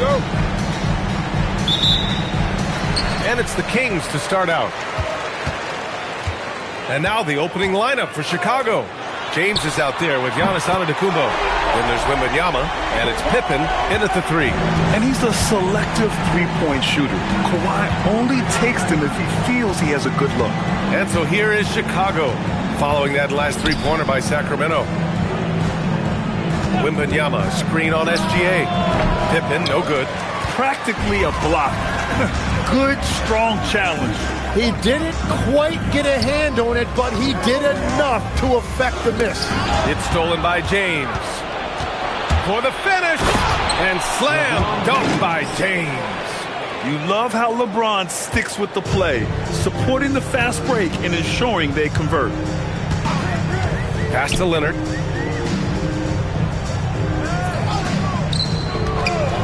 Go. And it's the Kings to start out. And now the opening lineup for Chicago. James is out there with Giannis Antetokounmpo. Then there's Wembanyama, and it's Pippen in at the 3. And he's a selective three-point shooter. Kawhi only takes them if he feels he has a good look. And so here is Chicago, following that last three-pointer by Sacramento. Wembanyama, screen on SGA. Pippen, no good. Practically a block. Good, strong challenge. He didn't quite get a hand on it, but he did enough to affect the miss. It's stolen by James. For the finish! And slam dunk by James. You love how LeBron sticks with the play, supporting the fast break and ensuring they convert. Pass to Leonard.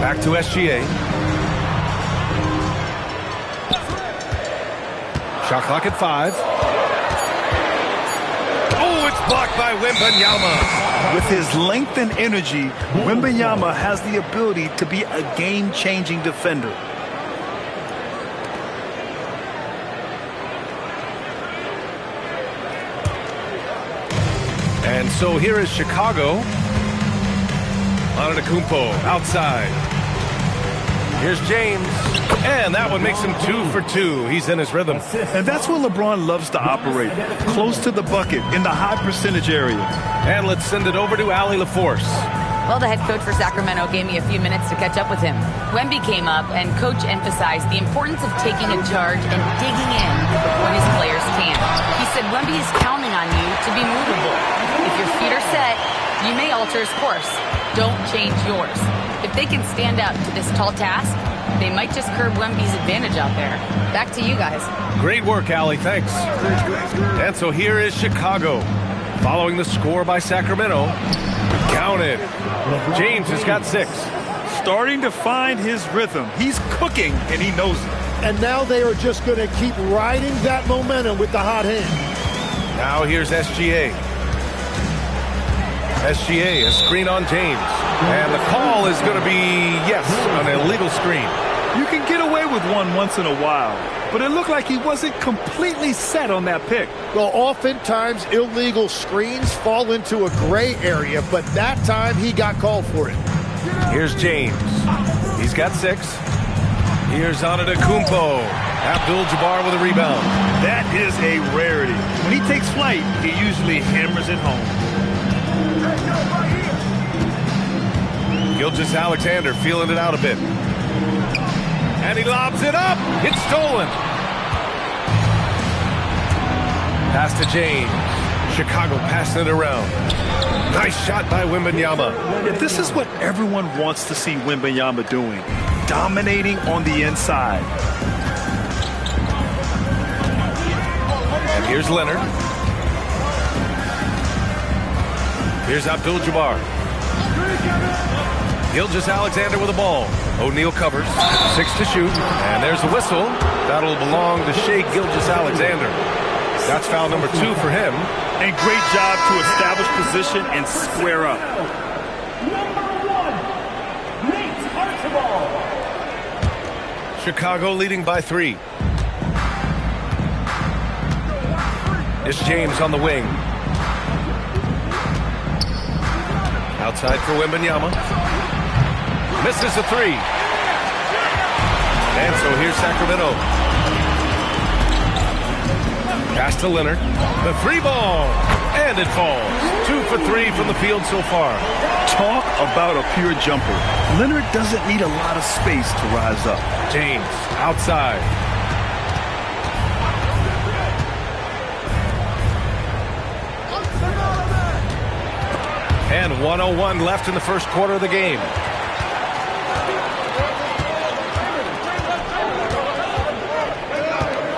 Back to SGA. Shot clock at 5. Oh, it's blocked by Wembanyama. With his length and energy, Wembanyama has the ability to be a game-changing defender. And so here is Chicago. Antetokounmpo outside. Here's James. And that one makes him 2 for 2. He's in his rhythm. And that's where LeBron loves to operate. Close to the bucket in the high percentage area. And let's send it over to Allie LaForce. Well, the head coach for Sacramento gave me a few minutes to catch up with him. Wemby came up, and coach emphasized the importance of taking a charge and digging in when his players can't. He said Wemby is counting on you to be movable. If your feet are set, you may alter his course. Don't change yours. If they can stand up to this tall task, they might just curb Wemby's advantage out there. Back to you guys. Great work, Allie. Thanks. And so here is Chicago. Following the score by Sacramento. Counted. James has got 6. Starting to find his rhythm. He's cooking, and he knows it. And now they are just going to keep riding that momentum with the hot hand. Now here's SGA. SGA, a screen on James. And the call is going to be, yes, an illegal screen. You can get away with one once in a while, but it looked like he wasn't completely set on that pick. Well, oftentimes illegal screens fall into a gray area, but that time he got called for it. Here's James. He's got 6. Here's Antetokounmpo. Abdul-Jabbar with a rebound. That is a rarity. When he takes flight, he usually hammers it home. Gilgeous-Alexander feeling it out a bit. And he lobs it up. It's stolen. Pass to James. Chicago passing it around. Nice shot by Wembanyama. Yeah, this is what everyone wants to see Wembanyama doing. Dominating on the inside. And here's Leonard. Here's Abdul-Jabbar. Gilgeous-Alexander with the ball. O'Neal covers. 6 to shoot. And there's a whistle. That'll belong to Shai Gilgeous-Alexander. That's foul number 2 for him. And great job to establish position and square up. Chicago leading by 3. It's James on the wing. Outside for Wembanyama. Misses the 3. And so here's Sacramento. Pass to Leonard. The 3 ball. And it falls. 2 for 3 from the field so far. Talk about a pure jumper. Leonard doesn't need a lot of space to rise up. James outside. And 1:01 left in the first quarter of the game.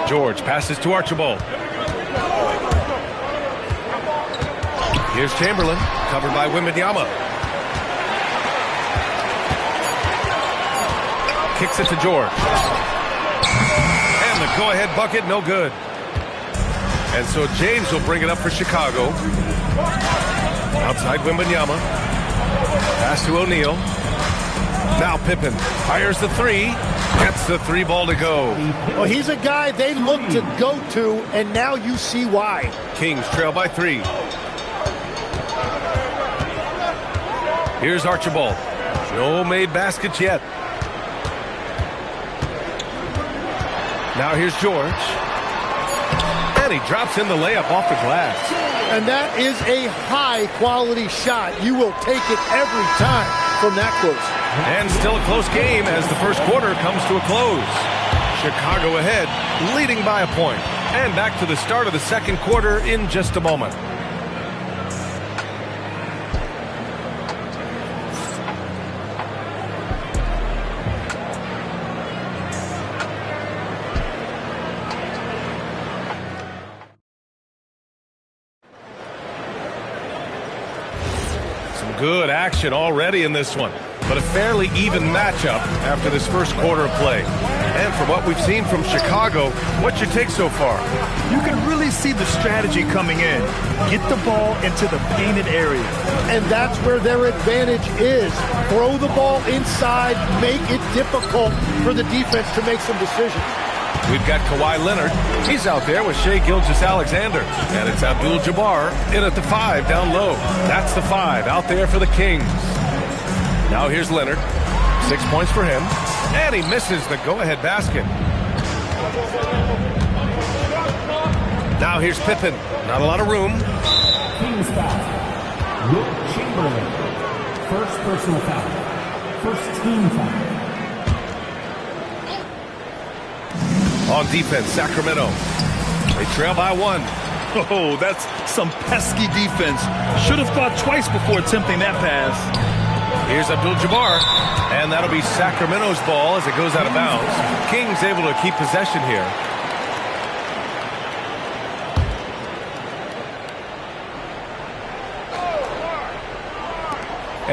George passes to Archibald. Here's Chamberlain, covered by Wembanyama. Kicks it to George. And the go-ahead bucket, no good. And so James will bring it up for Chicago. Outside Wembanyama. Pass to O'Neal. Now Pippen fires the 3. Gets the 3 ball to go. Well, he's a guy they look to go to, and now you see why. Kings trail by 3. Here's Archibald. No made baskets yet. Now here's George. And he drops in the layup off the glass. And that is a high-quality shot. You will take it every time from that close. And still a close game as the first quarter comes to a close. Chicago ahead, leading by a point. And back to the start of the second quarter in just a moment. Good action already in this one, but a fairly even matchup after this first quarter of play. And from what we've seen from Chicago, what's your take so far? You can really see the strategy coming in. Get the ball into the painted area. And that's where their advantage is. Throw the ball inside, make it difficult for the defense to make some decisions. We've got Kawhi Leonard. He's out there with Shai Gilgeous-Alexander. And it's Abdul-Jabbar in at the 5 down low. That's the 5 out there for the Kings. Now here's Leonard. 6 points for him. And he misses the go-ahead basket. Now here's Pippen. Not a lot of room. Kings foul. Wilt Chamberlain. First personal foul. First team foul. On defense, Sacramento. They trail by 1. Oh, that's some pesky defense. Should have thought twice before attempting that pass. Here's Abdul-Jabbar. And that'll be Sacramento's ball as it goes out of bounds. Kings able to keep possession here.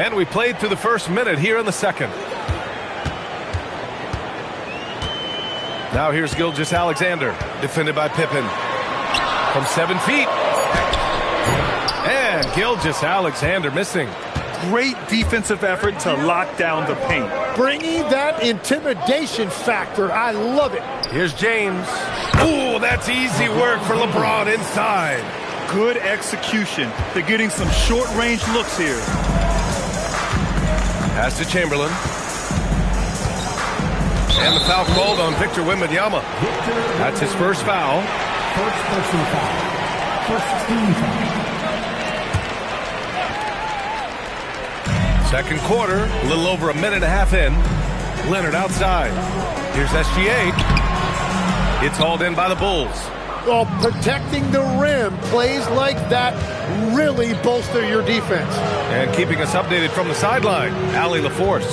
And we played through the first minute here in the second. Now here's Gilgeous-Alexander, defended by Pippen. From 7 feet. And Gilgeous-Alexander missing. Great defensive effort to lock down the paint. Bringing that intimidation factor. I love it. Here's James. Ooh, that's easy work for LeBron inside. Good execution. They're getting some short-range looks here. Pass to Chamberlain. And the foul called on Victor Wembanyama. That's his first foul. First personal foul. First team foul. Second quarter, a little over a minute and a half in. Leonard outside. Here's SGA. It's hauled in by the Bulls. Well, protecting the rim, plays like that really bolster your defense. And keeping us updated from the sideline, Allie LaForce.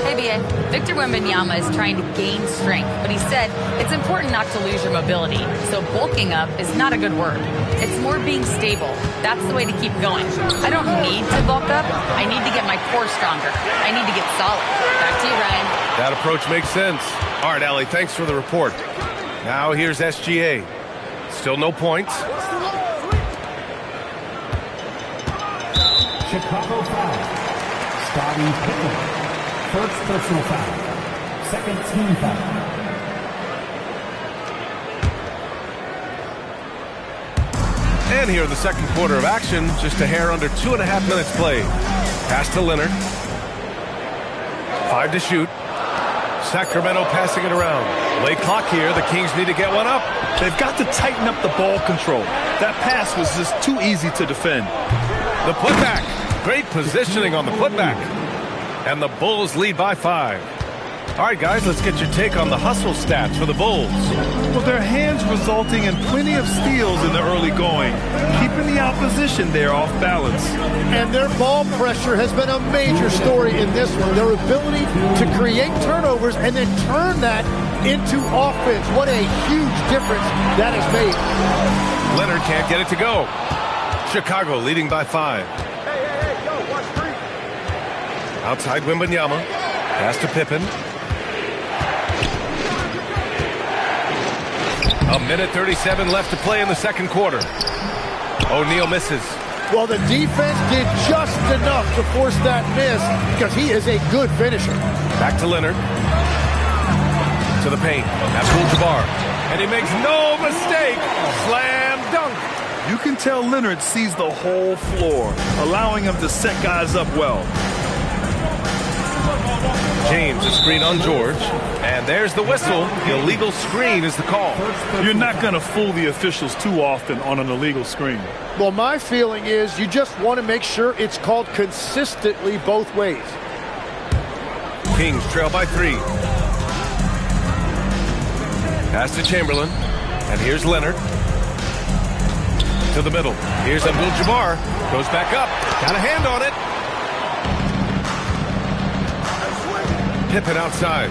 Hey, BA. Victor Wembanyama is trying to gain strength, but he said it's important not to lose your mobility. So bulking up is not a good word. It's more being stable. That's the way to keep going. I don't need to bulk up. I need to get my core stronger. I need to get solid. Back to you, Ryan. That approach makes sense. All right, Allie, thanks for the report. Now here's SGA. Still no points. Chicago foul. Scottie Pippen. First personal foul. Second team foul. And here in the second quarter of action, just a hair under 2.5 minutes played. Pass to Leonard. 5 to shoot. Sacramento passing it around. Late clock here. The Kings need to get one up. They've got to tighten up the ball control. That pass was just too easy to defend. The putback. Great positioning on the putback. And the Bulls lead by 5. All right, guys, let's get your take on the hustle stats for the Bulls. Well, their hands resulting in plenty of steals in the early going, keeping the opposition there off balance. And their ball pressure has been a major story in this one. Their ability to create turnovers and then turn that into offense. What a huge difference that has made. Leonard can't get it to go. Chicago leading by 5. Outside Wembanyama. Pass to Pippen. 1:37 left to play in the second quarter. O'Neal misses. Well, the defense did just enough to force that miss because he is a good finisher. Back to Leonard. To the paint. Abdul-Jabbar. And he makes no mistake. Slam dunk. You can tell Leonard sees the whole floor, allowing him to set guys up well. James, a screen on George. And there's the whistle. Illegal screen is the call. You're not going to fool the officials too often on an illegal screen. Well, my feeling is you just want to make sure it's called consistently both ways. Kings trail by 3. Pass to Chamberlain. And here's Leonard. To the middle. Here's Abdul-Jabbar. Goes back up. Got a hand on it. Pippen outside.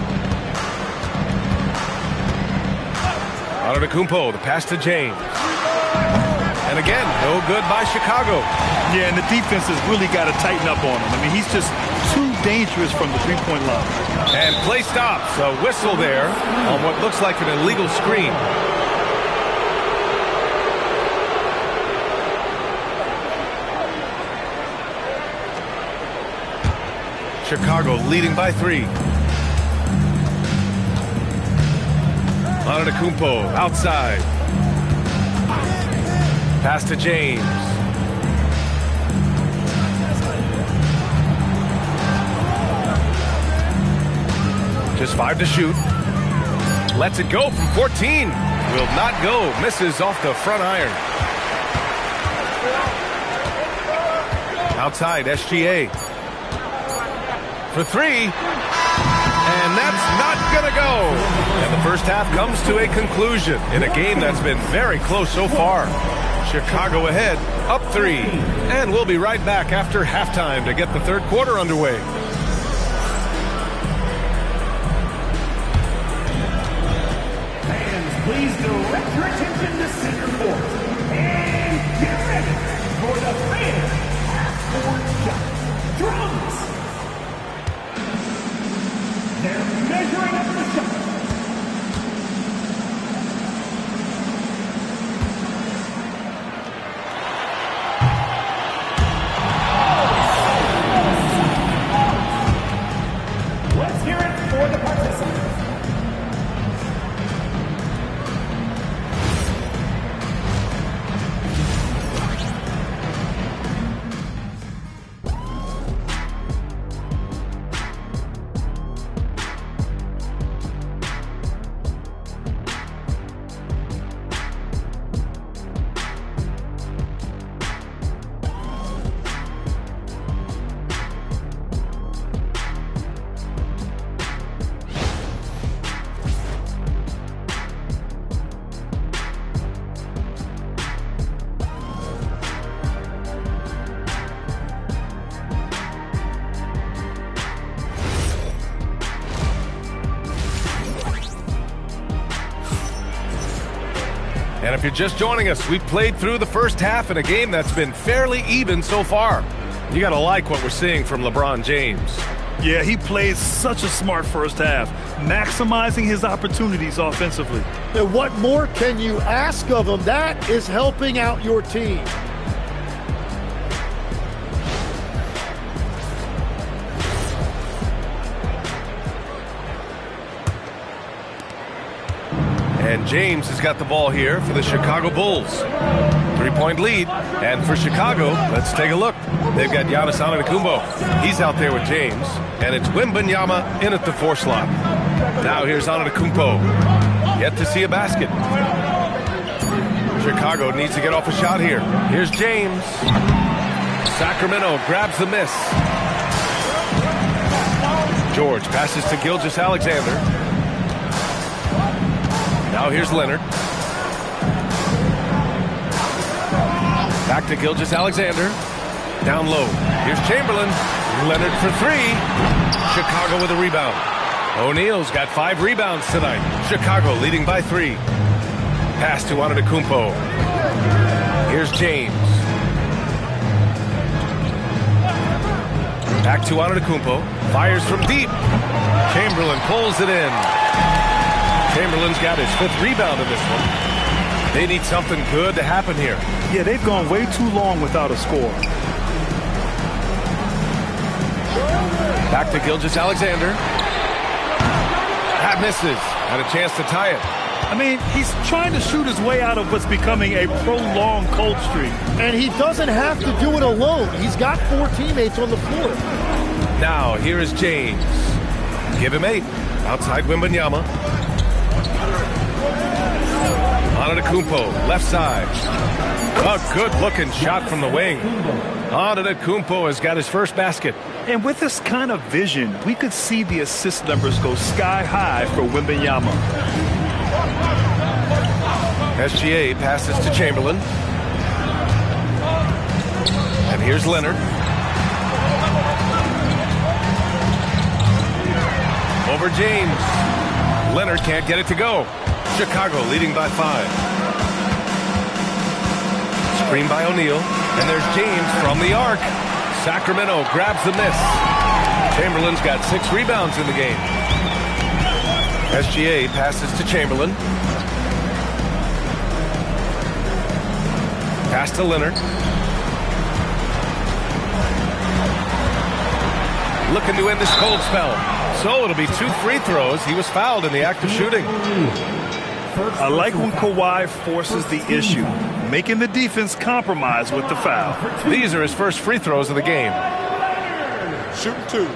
Antetokounmpo, the pass to James. And again, no good by Chicago. Yeah, and the defense has really got to tighten up on him. I mean, he's just too dangerous from the three-point line. And play stops. A whistle there on what looks like an illegal screen. Chicago leading by 3. Antetokounmpo outside. Pass to James. Just 5 to shoot. Lets it go from 14. Will not go. Misses off the front iron. Outside, SGA. For 3. And that's not going to go. And the first half comes to a conclusion in a game that's been very close so far. Chicago ahead, up 3. And we'll be right back after halftime to get the third quarter underway. Fans, please direct your attention to center court. And get ready for the fan half-court shot. Drums! They're measuring up the shot. Let's hear it for the participants. And if you're just joining us, we've played through the first half in a game that's been fairly even so far. You got to like what we're seeing from LeBron James. Yeah, he played such a smart first half, maximizing his opportunities offensively. And what more can you ask of him? That is helping out your team. And James has got the ball here for the Chicago Bulls. 3-point lead. And for Chicago, let's take a look. They've got Giannis Antetokounmpo. He's out there with James. And it's Wembanyama in at the 4 slot. Now here's Antetokounmpo. Yet to see a basket. Chicago needs to get off a shot here. Here's James. Sacramento grabs the miss. George passes to Gilgeous-Alexander. Now here's Leonard. Back to Gilgeous-Alexander. Down low. Here's Chamberlain. Leonard for 3. Chicago with a rebound. O'Neal's got 5 rebounds tonight. Chicago leading by 3. Pass to Antetokounmpo. Here's James. Back to Antetokounmpo. Fires from deep. Chamberlain pulls it in. Chamberlain's got his 5th rebound in this one. They need something good to happen here. Yeah, they've gone way too long without a score. Back to Gilgeous-Alexander. That misses. Had a chance to tie it. I mean, he's trying to shoot his way out of what's becoming a prolonged cold streak. And he doesn't have to do it alone. He's got 4 teammates on the floor. Now, here is James. Give him 8. Outside Wembanyama. Antetokounmpo, left side. A good-looking shot from the wing. Antetokounmpo has got his first basket. And with this kind of vision, we could see the assist numbers go sky high for Wembanyama. SGA passes to Chamberlain. And here's Leonard. Over James. Leonard can't get it to go. Chicago leading by 5. Screen by O'Neal. And there's James from the arc. Sacramento grabs the miss. Chamberlain's got 6 rebounds in the game. SGA passes to Chamberlain. Pass to Leonard. Looking to end this cold spell. So it'll be 2 free throws. He was fouled in the act of shooting. I like when Kawhi forces the issue, making the defense compromise with the foul. These are his first free throws of the game. Shooting 2.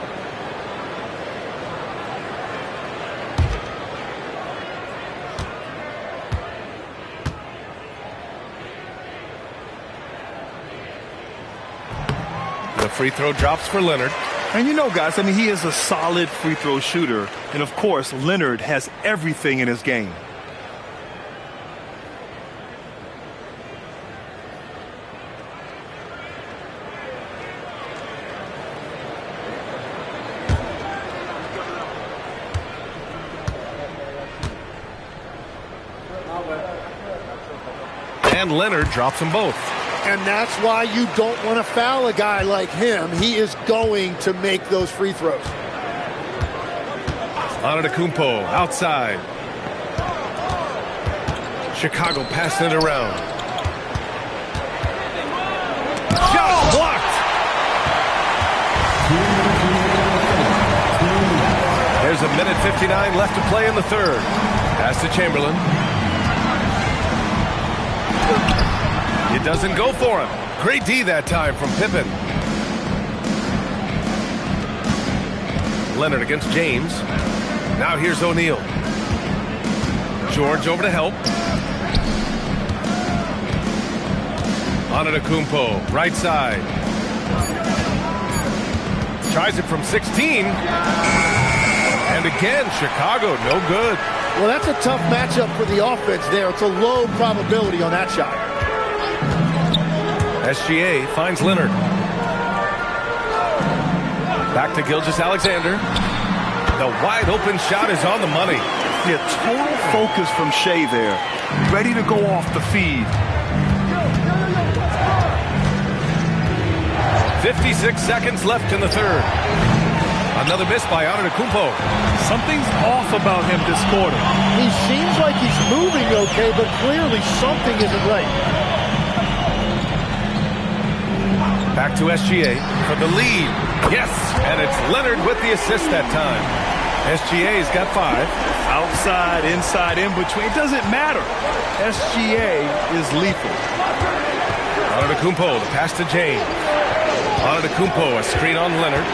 The free throw drops for Leonard. And you know, guys, I mean, he is a solid free throw shooter. And, of course, Leonard has everything in his game. And Leonard drops them both. And that's why you don't want to foul a guy like him. He is going to make those free throws. Antetokounmpo outside. Chicago passing it around. Shot blocked. There's a minute 59 left to play in the 3rd. Pass to Chamberlain. It doesn't go for him. Great D that time from Pippen. Leonard against James. Now here's O'Neal. George over to help. Antetokounmpo, right side. Tries it from 16. And again, Chicago, no good. Well, that's a tough matchup for the offense there. It's a low probability on that shot. SGA finds Leonard. Back to Gilgeous-Alexander. The wide open shot is on the money. Yeah, total focus from Shea there. Ready to go off the feed. 56 seconds left in the third. Another miss by Antetokounmpo. Something's off about him this quarter. He seems like he's moving okay, but clearly something isn't right. Back to SGA for the lead. Yes, and it's Leonard with the assist that time. SGA's got 5. Outside, inside, in between. It doesn't matter. SGA is lethal. Antetokounmpo, the pass to James. Antetokounmpo, a screen on Leonard.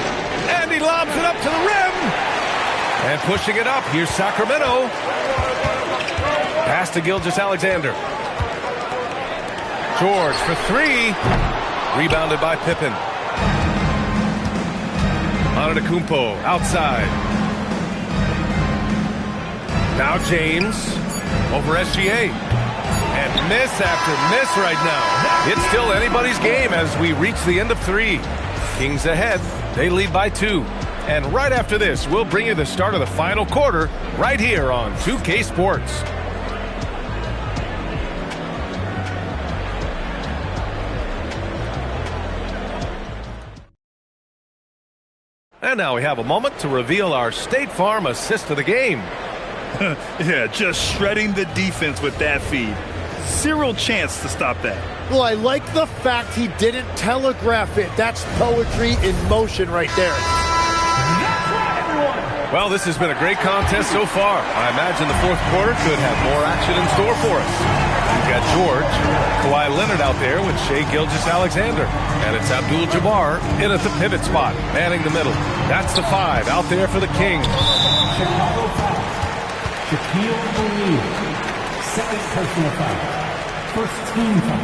And he lobs it up to the rim. And pushing it up, here's Sacramento. Pass to Gilgeous-Alexander. George for 3. Rebounded by Pippen. Antetokounmpo outside. Now James over SGA. And miss after miss right now. It's still anybody's game as we reach the end of 3. Kings ahead. They lead by 2. And right after this, we'll bring you the start of the final quarter right here on 2K Sports. And now we have a moment to reveal our State Farm assist of the game. Yeah, just shredding the defense with that feed. Zero chance to stop that. Well, I like the fact he didn't telegraph it. That's poetry in motion right there. Well, this has been a great contest so far. I imagine the fourth quarter could have more action in store for us. We've got George, Kawhi Leonard out there with Shai Gilgeous-Alexander. And it's Abdul-Jabbar in at the pivot spot, manning the middle. That's the 5 out there for the Kings. Chicago foul. Shaquille O'Neal. Second personal foul. First team foul.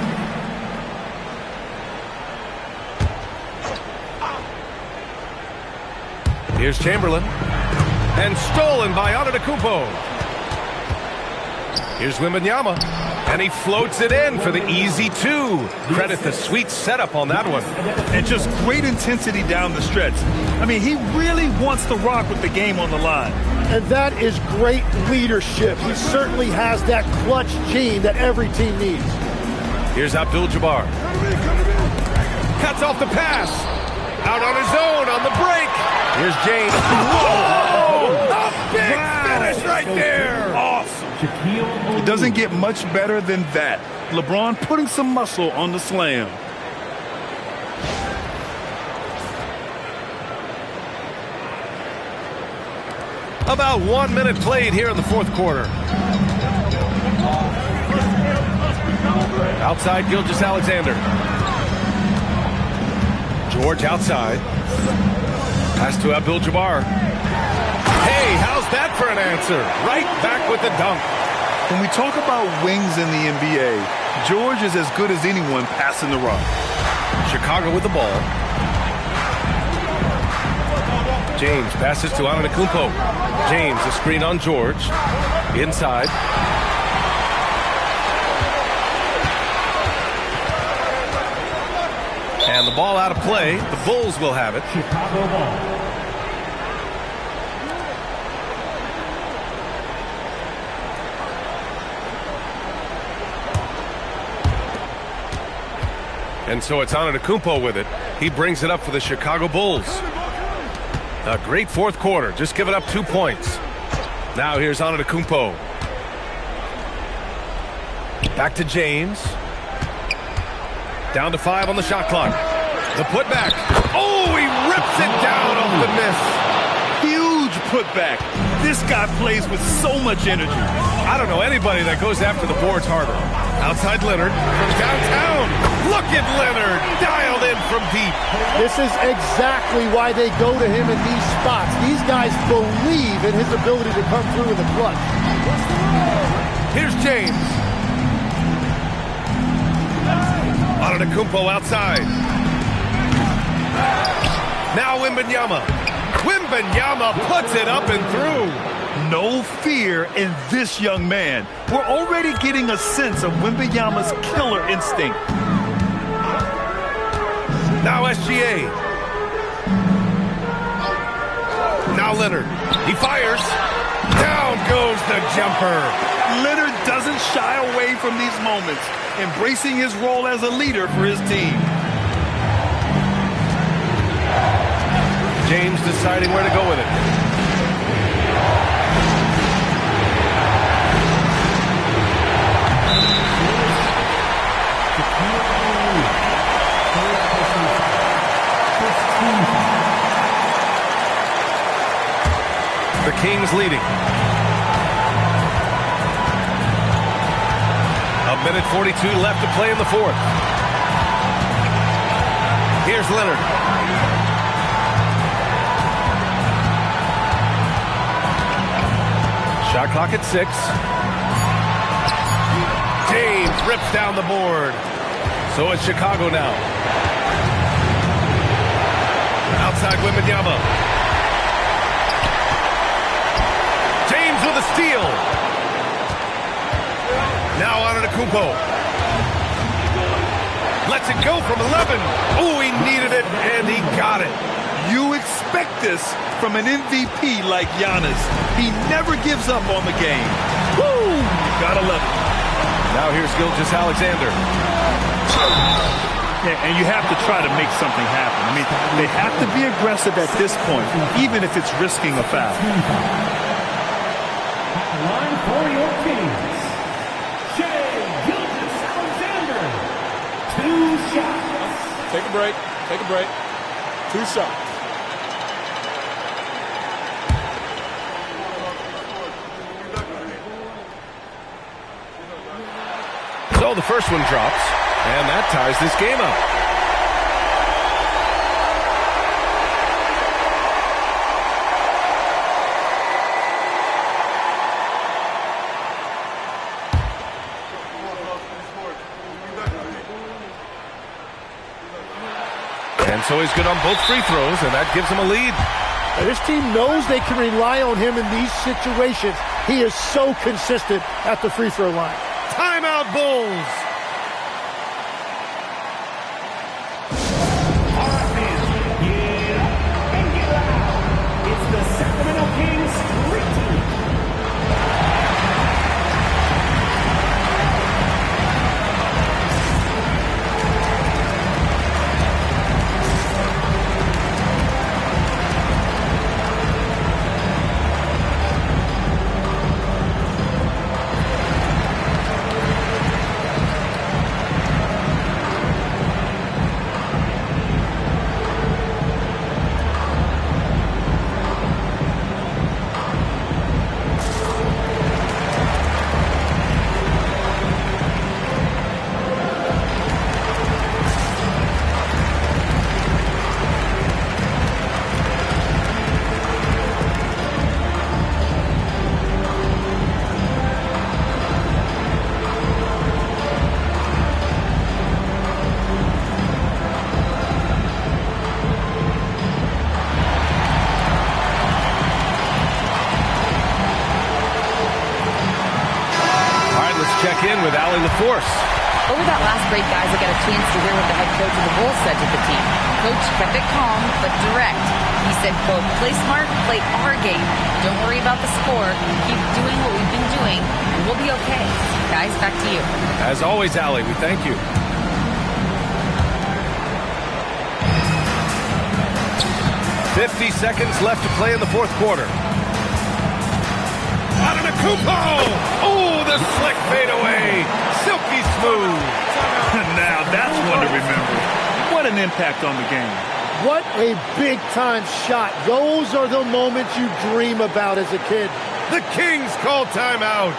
Here's Chamberlain. And stolen by Antetokounmpo. Here's Wembanyama. And he floats it in for the easy 2. Credit the sweet setup on that one. And just great intensity down the stretch. I mean, he really wants to rock with the game on the line. And that is great leadership. He certainly has that clutch gene that every team needs. Here's Abdul-Jabbar. Cuts off the pass. Out on his own on the break. Here's James. Whoa! A big finish right there. Awesome. It doesn't get much better than that. LeBron putting some muscle on the slam. About 1 minute played here in the fourth quarter. Outside Gilgeous-Alexander. George outside. Pass to Abdul-Jabbar. Hey, how's that for an answer? Right back with the dunk. When we talk about wings in the NBA, George is as good as anyone passing the rock. Chicago with the ball. James passes to Antetokounmpo. James, a screen on George. Inside. And the ball out of play. The Bulls will have it. Chicago ball. And so it's Antetokounmpo with it. He brings it up for the Chicago Bulls. A great fourth quarter. Just give it up 2 points. Now here's Antetokounmpo. Back to James. Down to 5 on the shot clock. The putback. Oh, he rips it down off the miss. Huge putback. This guy plays with so much energy. I don't know anybody that goes after the boards harder. Outside Leonard from downtown. Look at Leonard dialed in from deep. This is exactly why they go to him in these spots. These guys believe in his ability to come through in the clutch. Here's James. Antetokounmpo outside. Now Wembanyama. Wembanyama puts it up and through. No fear in this young man. We're already getting a sense of Wembanyama's killer instinct. Now SGA. Now Leonard. He fires. Down goes the jumper. Leonard doesn't shy away from these moments, embracing his role as a leader for his team. James deciding where to go with it. The Kings leading. A minute 42 left to play in the fourth. Here's Leonard. Shot clock at 6. James rips down the board. So it's Chicago now. Outside Wembanyama. James with a steal. Now Antetokounmpo. Lets it go from 11. Oh, he needed it, and he got it. You expect this from an MVP like Giannis. He never gives up on the game. Woo! Gotta love it. Now here's Gilgeous-Alexander. Yeah, and you have to try to make something happen. I mean, they have to be aggressive at this point, even if it's risking a foul. Line for your Kings. Shai Gilgeous-Alexander. 2 shots. Take a break. Take a break. 2 shots. So the first one drops, and that ties this game up. And so he's good on both free throws, and that gives him a lead. Now, this team knows they can rely on him in these situations. He is so consistent at the free throw line. Timeout, Bulls. All right, man. Get up and get loud. It's the Sacramento Kings Street Team. Check in with Allie LaForce. Over that last break, guys, I got a chance to hear what the head coach of the Bulls said to the team. Coach kept it calm, but direct. He said, quote, play smart, play our game. Don't worry about the score. Keep doing what we've been doing, and we'll be okay. Guys, back to you. As always, Allie, we thank you. "50 seconds left to play in the fourth quarter. Antetokounmpo! Oh, the slick fadeaway. Silky smooth. Now that's one to remember. What an impact on the game. What a big-time shot. Those are the moments you dream about as a kid. The Kings call timeout.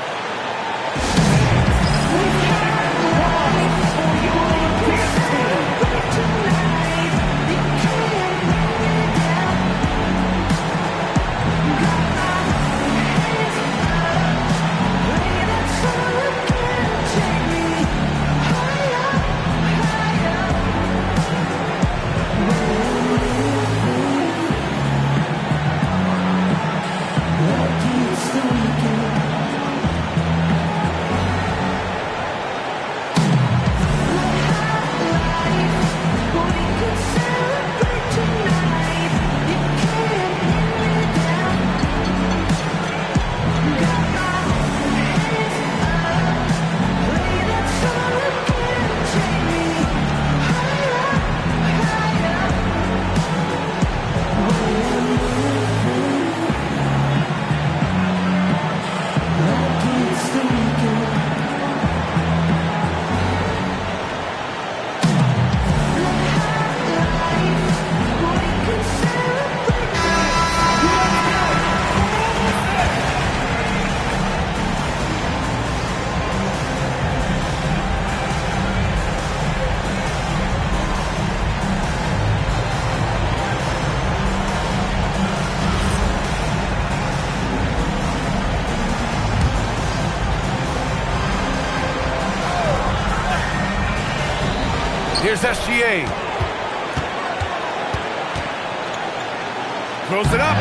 Here's SGA. Throws it up.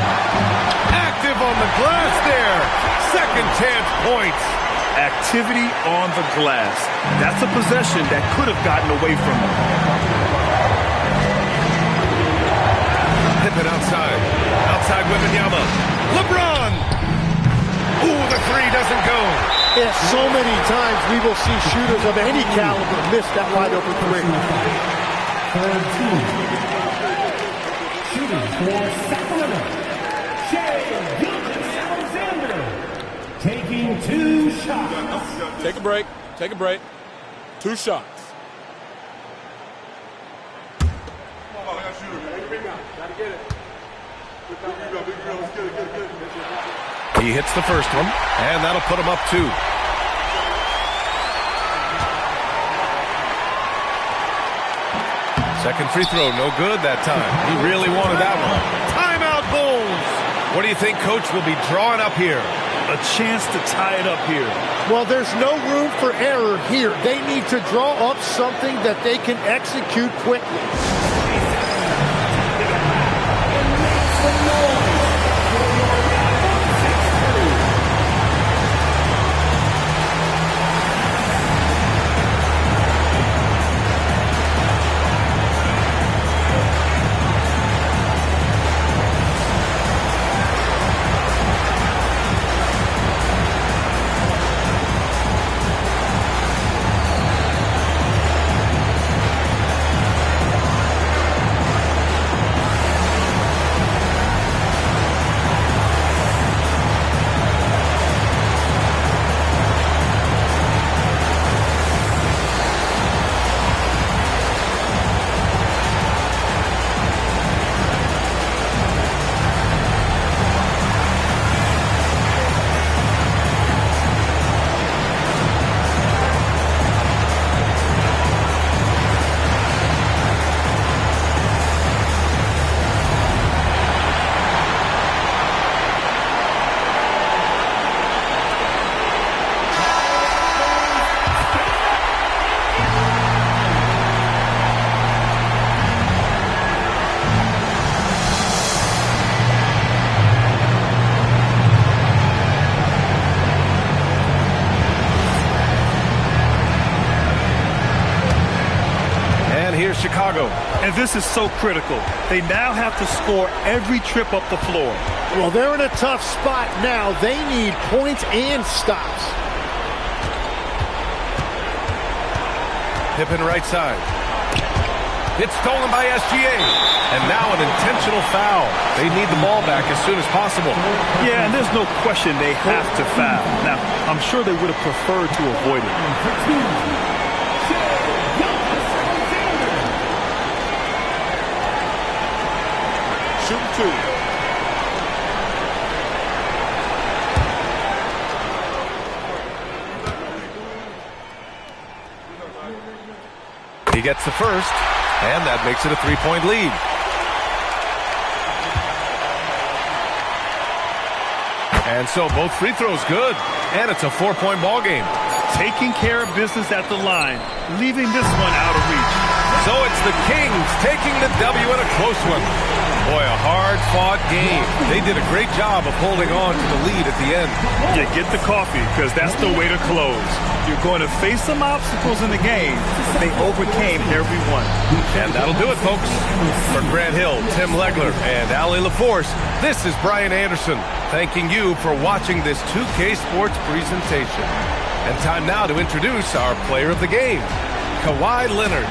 Active on the glass there. Second chance points. Activity on the glass. That's a possession that could have gotten away from him. Pippen outside. Outside Wembanyama. LeBron. Ooh, the three doesn't go. Yeah, so many times we will see shooters of any caliber miss that wide open three. Shooting for Sacramento, Shai Gilgeous-Alexander, taking 2 shots. Take a break. Take a break. 2 shots. He hits the first one, and that'll put him up 2. Second free throw, no good that time. He really wanted that one. Timeout, Bulls! What do you think Coach will be drawing up here? A chance to tie it up here. Well, there's no room for error here. They need to draw up something that they can execute quickly. Chicago. And this is so critical. They now have to score every trip up the floor. Well, they're in a tough spot now. They need points and stops. Pippen right side. It's stolen by SGA. And now an intentional foul. They need the ball back as soon as possible. Yeah, and there's no question they have to foul. Now, I'm sure they would have preferred to avoid it. Shoot 2. He gets the first, and that makes it a 3-point lead. And so both free throws good, and it's a 4-point ball game. Taking care of business at the line, leaving this one out of reach. So it's the Kings taking the W in a close one. Boy, a hard-fought game. They did a great job of holding on to the lead at the end. Yeah, get the coffee, because that's the way to close. You're going to face some obstacles in the game, but they overcame every one. And that'll do it, folks. For Grant Hill, Tim Legler, and Allie LaForce, this is Brian Anderson, thanking you for watching this 2K Sports presentation. And time now to introduce our player of the game, Kawhi Leonard.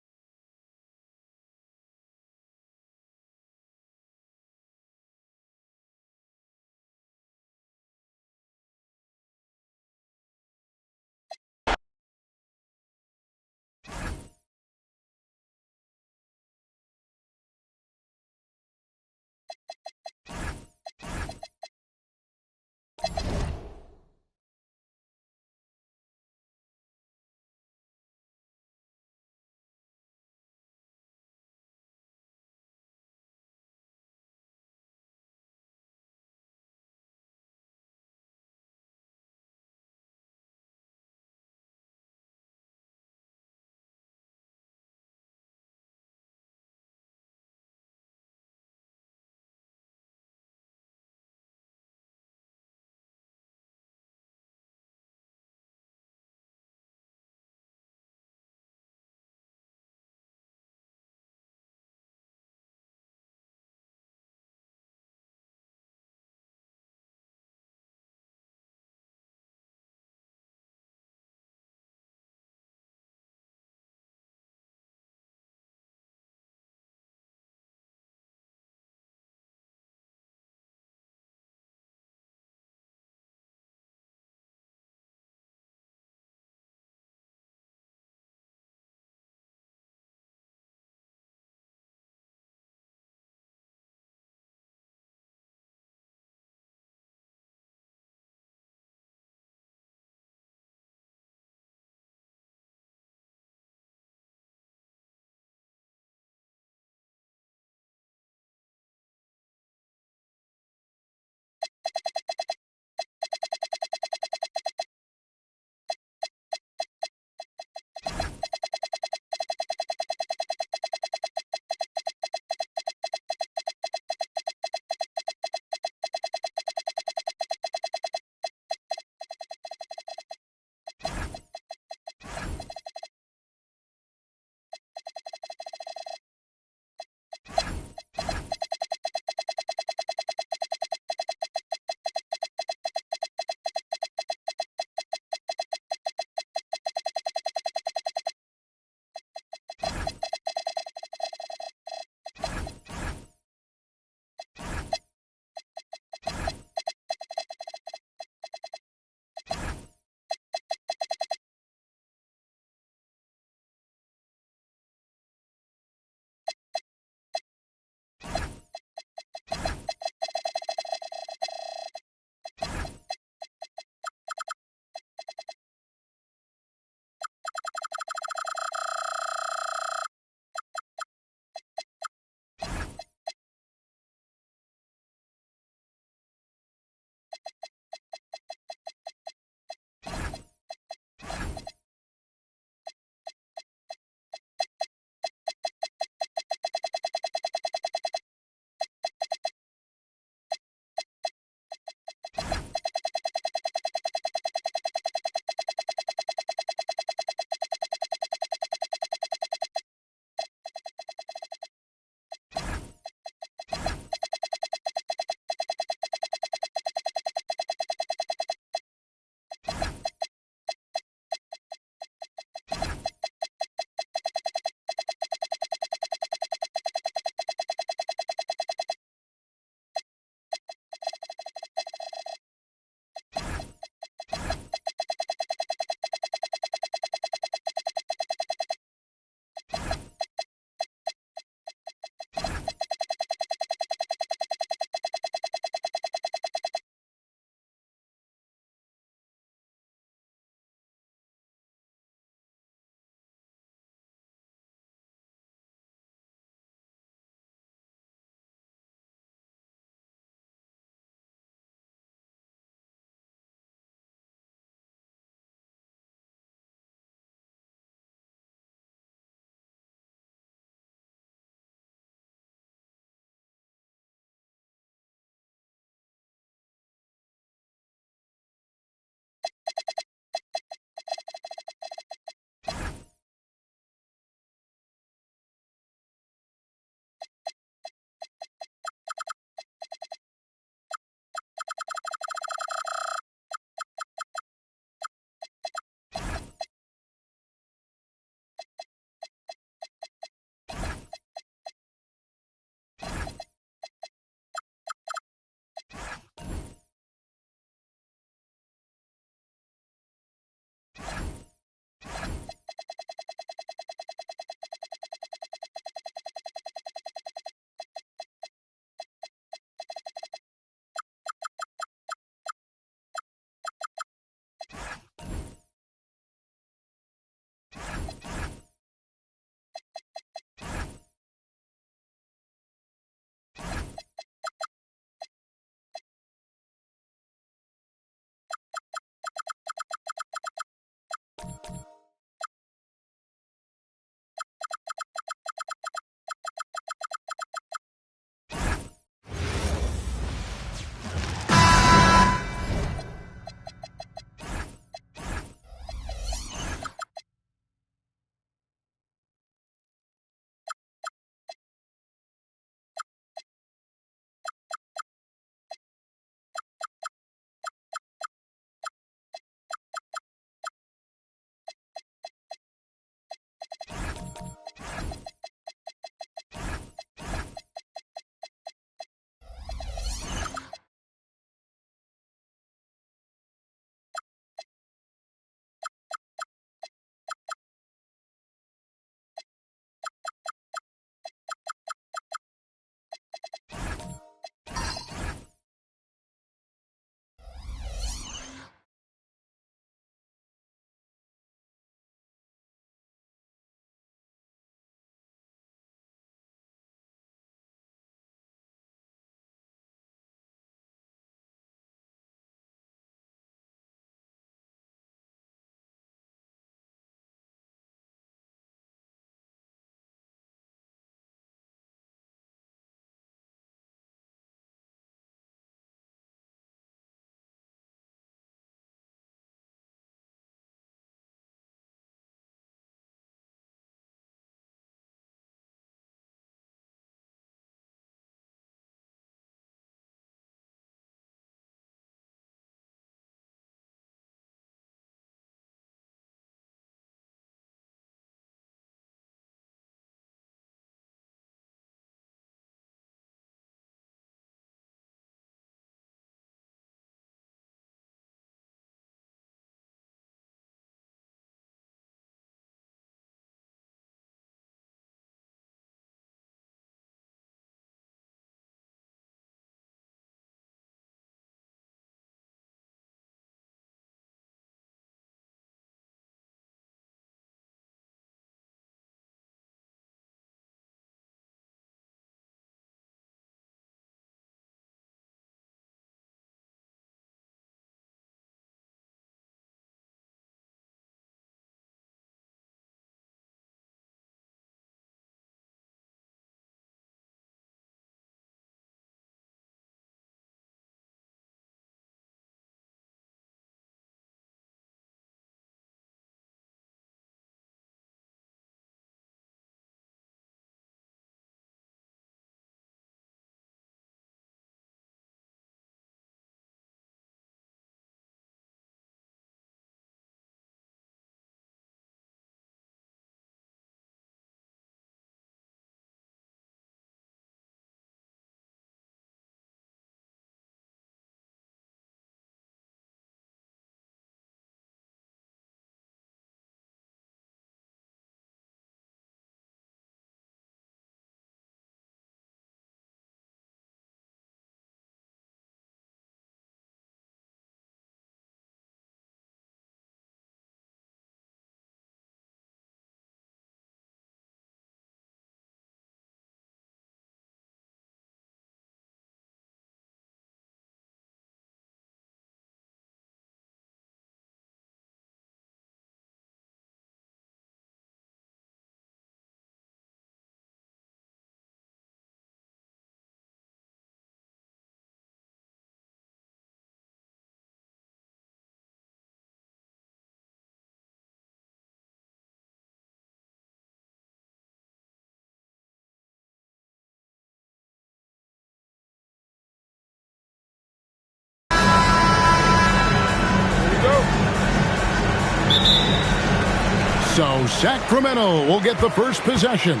now Sacramento will get the first possession.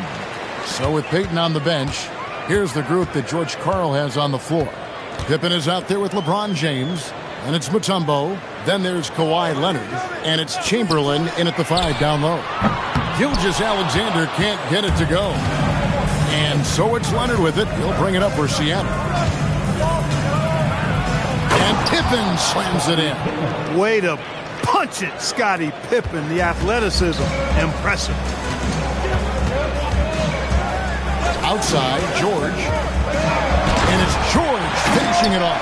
So with Peyton on the bench, here's the group that George Karl has on the floor. Pippen is out there with LeBron James, and it's Mutombo. Then there's Kawhi Leonard, and it's Chamberlain in at the 5 down low. Gilgeous-Alexander can't get it to go. And so it's Leonard with it. He'll bring it up for Seattle. And Pippen slams it in. Way to punch it, Scottie Pippen. The athleticism, impressive. Outside, George. And it's George finishing it off.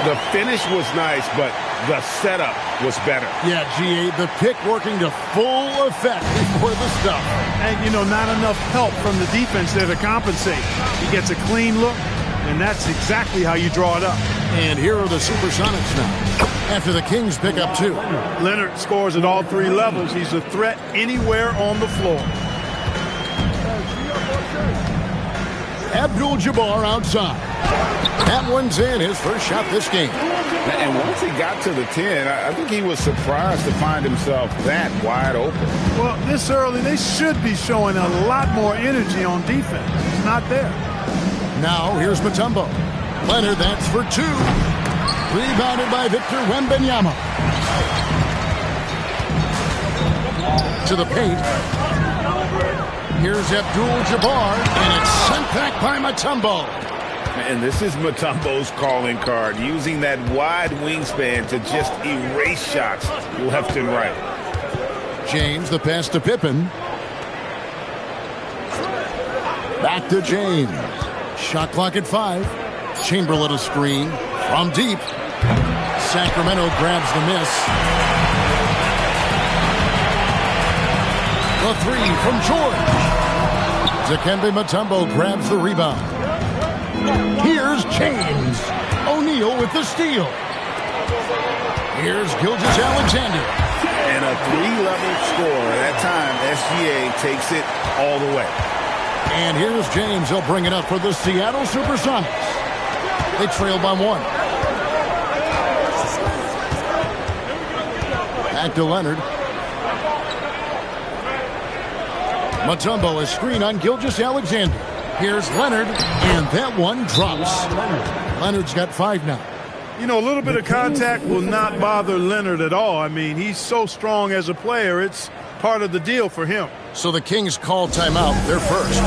The finish was nice, but the setup was better. Yeah, G.A., the pick working to full effect before the stuff. And, you know, not enough help from the defense there to compensate. He gets a clean look, and that's exactly how you draw it up. And here are the Supersonics now, after the Kings pick up 2. Leonard scores at all 3 levels. He's a threat anywhere on the floor. Abdul-Jabbar outside. That one's in, his first shot this game. And once he got to the 10, I think he was surprised to find himself that wide open. Well, this early, they should be showing a lot more energy on defense. It's not there. Now, here's Mutombo. Leonard, that's for 2. Rebounded by Victor Wembanyama. To the paint. Here's Abdul-Jabbar, and it's sent back by Mutombo. And this is Mutombo's calling card, using that wide wingspan to just erase shots left and right. James, the pass to Pippen. Back to James. Shot clock at 5. Chamberlain a screen from deep. Sacramento grabs the miss. The 3 from George. Dikembe Mutombo grabs the rebound. Here's James. O'Neal with the steal. Here's Gilgeous-Alexander. And a 3-level score. That time, SGA takes it all the way. And here's James. He'll bring it up for the Seattle Supersonics. They trail by 1. Back to Leonard. Mutombo, a screen on Gilgeous-Alexander. Here's Leonard, and that one drops. Leonard's got 5 now. You know, a little bit of contact will not bother Leonard at all. I mean, he's so strong as a player. It's part of the deal for him. So the Kings call timeout. They're first.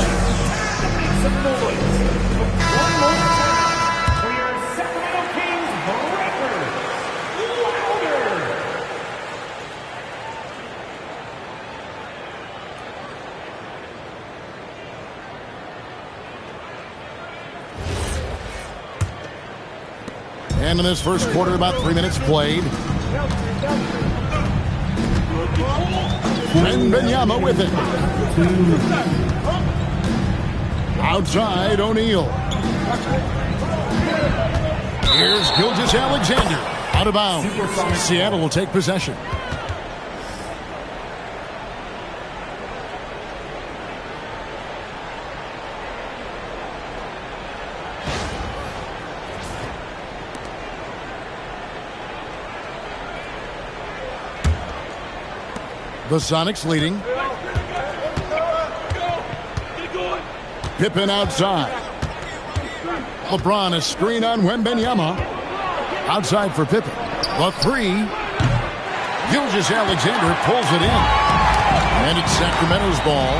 And in this first quarter, about 3 minutes played. Wembanyama with it. Outside, O'Neal. Here's Gilgeous-Alexander. Out of bounds. Seattle will take possession. The Sonics leading. Pippen outside. LeBron a screen on Wembanyama. Outside for Pippen. The 3. Gilgeous-Alexander pulls it in. And it's Sacramento's ball.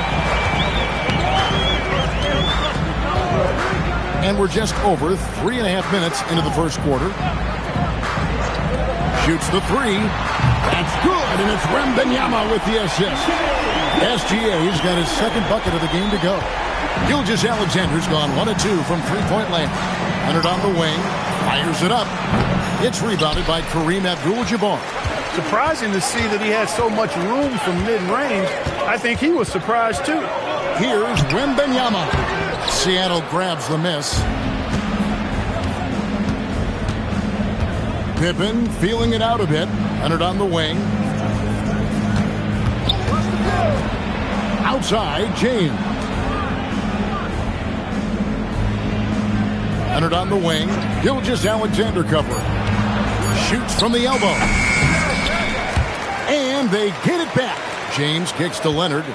And we're just over 3.5 minutes into the first quarter. Shoots the 3. That's good, and it's Wembanyama with the assist. SGA's got his second bucket of the game to go. Gilgeous-Alexander's gone 1 of 2 from three-point land. Leonard on the wing, fires it up. It's rebounded by Kareem Abdul-Jabbar. Surprising to see that he had so much room from mid-range. I think he was surprised, too. Here's Wembanyama. Seattle grabs the miss. Pippen feeling it out a bit. Leonard on the wing. Outside, James. Leonard on the wing. Gilgeous-Alexander covering. Shoots from the elbow. And they get it back. James kicks to Leonard.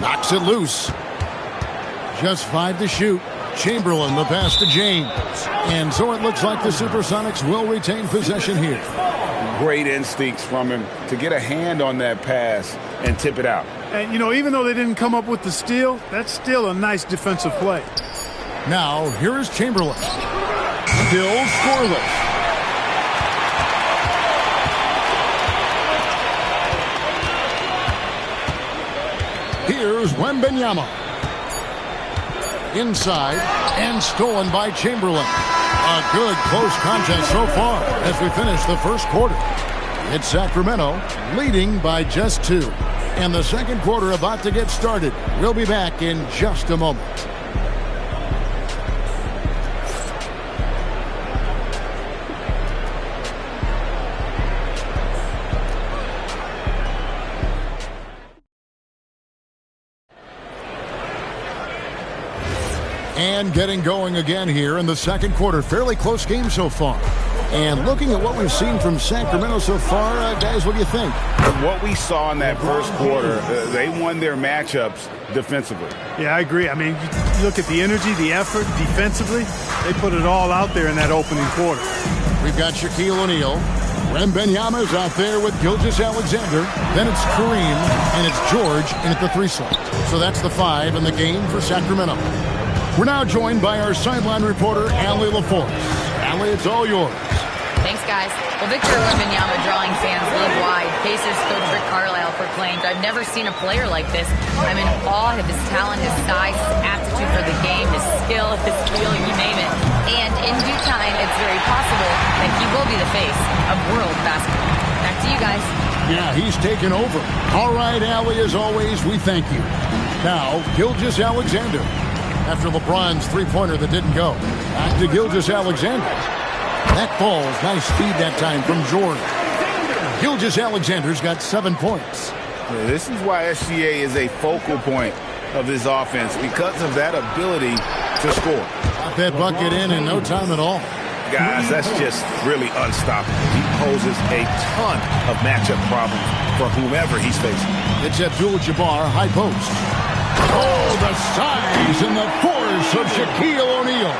Knocks it loose. Just 5 to shoot. Chamberlain, the pass to James. And so it looks like the Supersonics will retain possession here. Great instincts from him to get a hand on that pass and tip it out. And, you know, even though they didn't come up with the steal, that's still a nice defensive play. Now, here is Chamberlain. Still scoreless. Here's Wembanyama. Inside and stolen by Chamberlain. A good close contest so far as we finish the first quarter. It's Sacramento leading by just 2. And the second quarter about to get started. We'll be back in just a moment. And getting going again here in the second quarter. Fairly close game so far. And looking at what we've seen from Sacramento so far, guys, what do you think? What we saw in that first quarter, they won their matchups defensively. Yeah, I agree. I mean, you look at the energy, the effort defensively, they put it all out there in that opening quarter. We've got Shaquille O'Neal. Wembanyama's out there with Gilgeous-Alexander. Then it's Kareem, and it's George in at the 3 slot. So that's the 5 in the game for Sacramento. We're now joined by our sideline reporter, Allie LaForce. Allie, it's all yours. Thanks, guys. Well, Victor Wembanyama drawing fans league wide. Pacers coach Rick Carlisle proclaimed, "I've never seen a player like this. I'm in awe of his talent, his size, his aptitude for the game, his skill, his feel, you name it. And in due time, it's very possible that he will be the face of world basketball." Back to you guys. Yeah, he's taken over. All right, Allie, as always, we thank you. Now, Gilgeous-Alexander. After LeBron's three-pointer that didn't go. Back to Gilgeous-Alexander. That falls. Nice speed that time from George. Gilgeous-Alexander's got 7 points. This is why SGA is a focal point of this offense, because of that ability to score. Got that bucket in no time at all. Guys, that's just really unstoppable. He poses a ton of matchup problems for whomever he's facing. It's Abdul-Jabbar, high post. Oh, the size and the force of Shaquille O'Neal.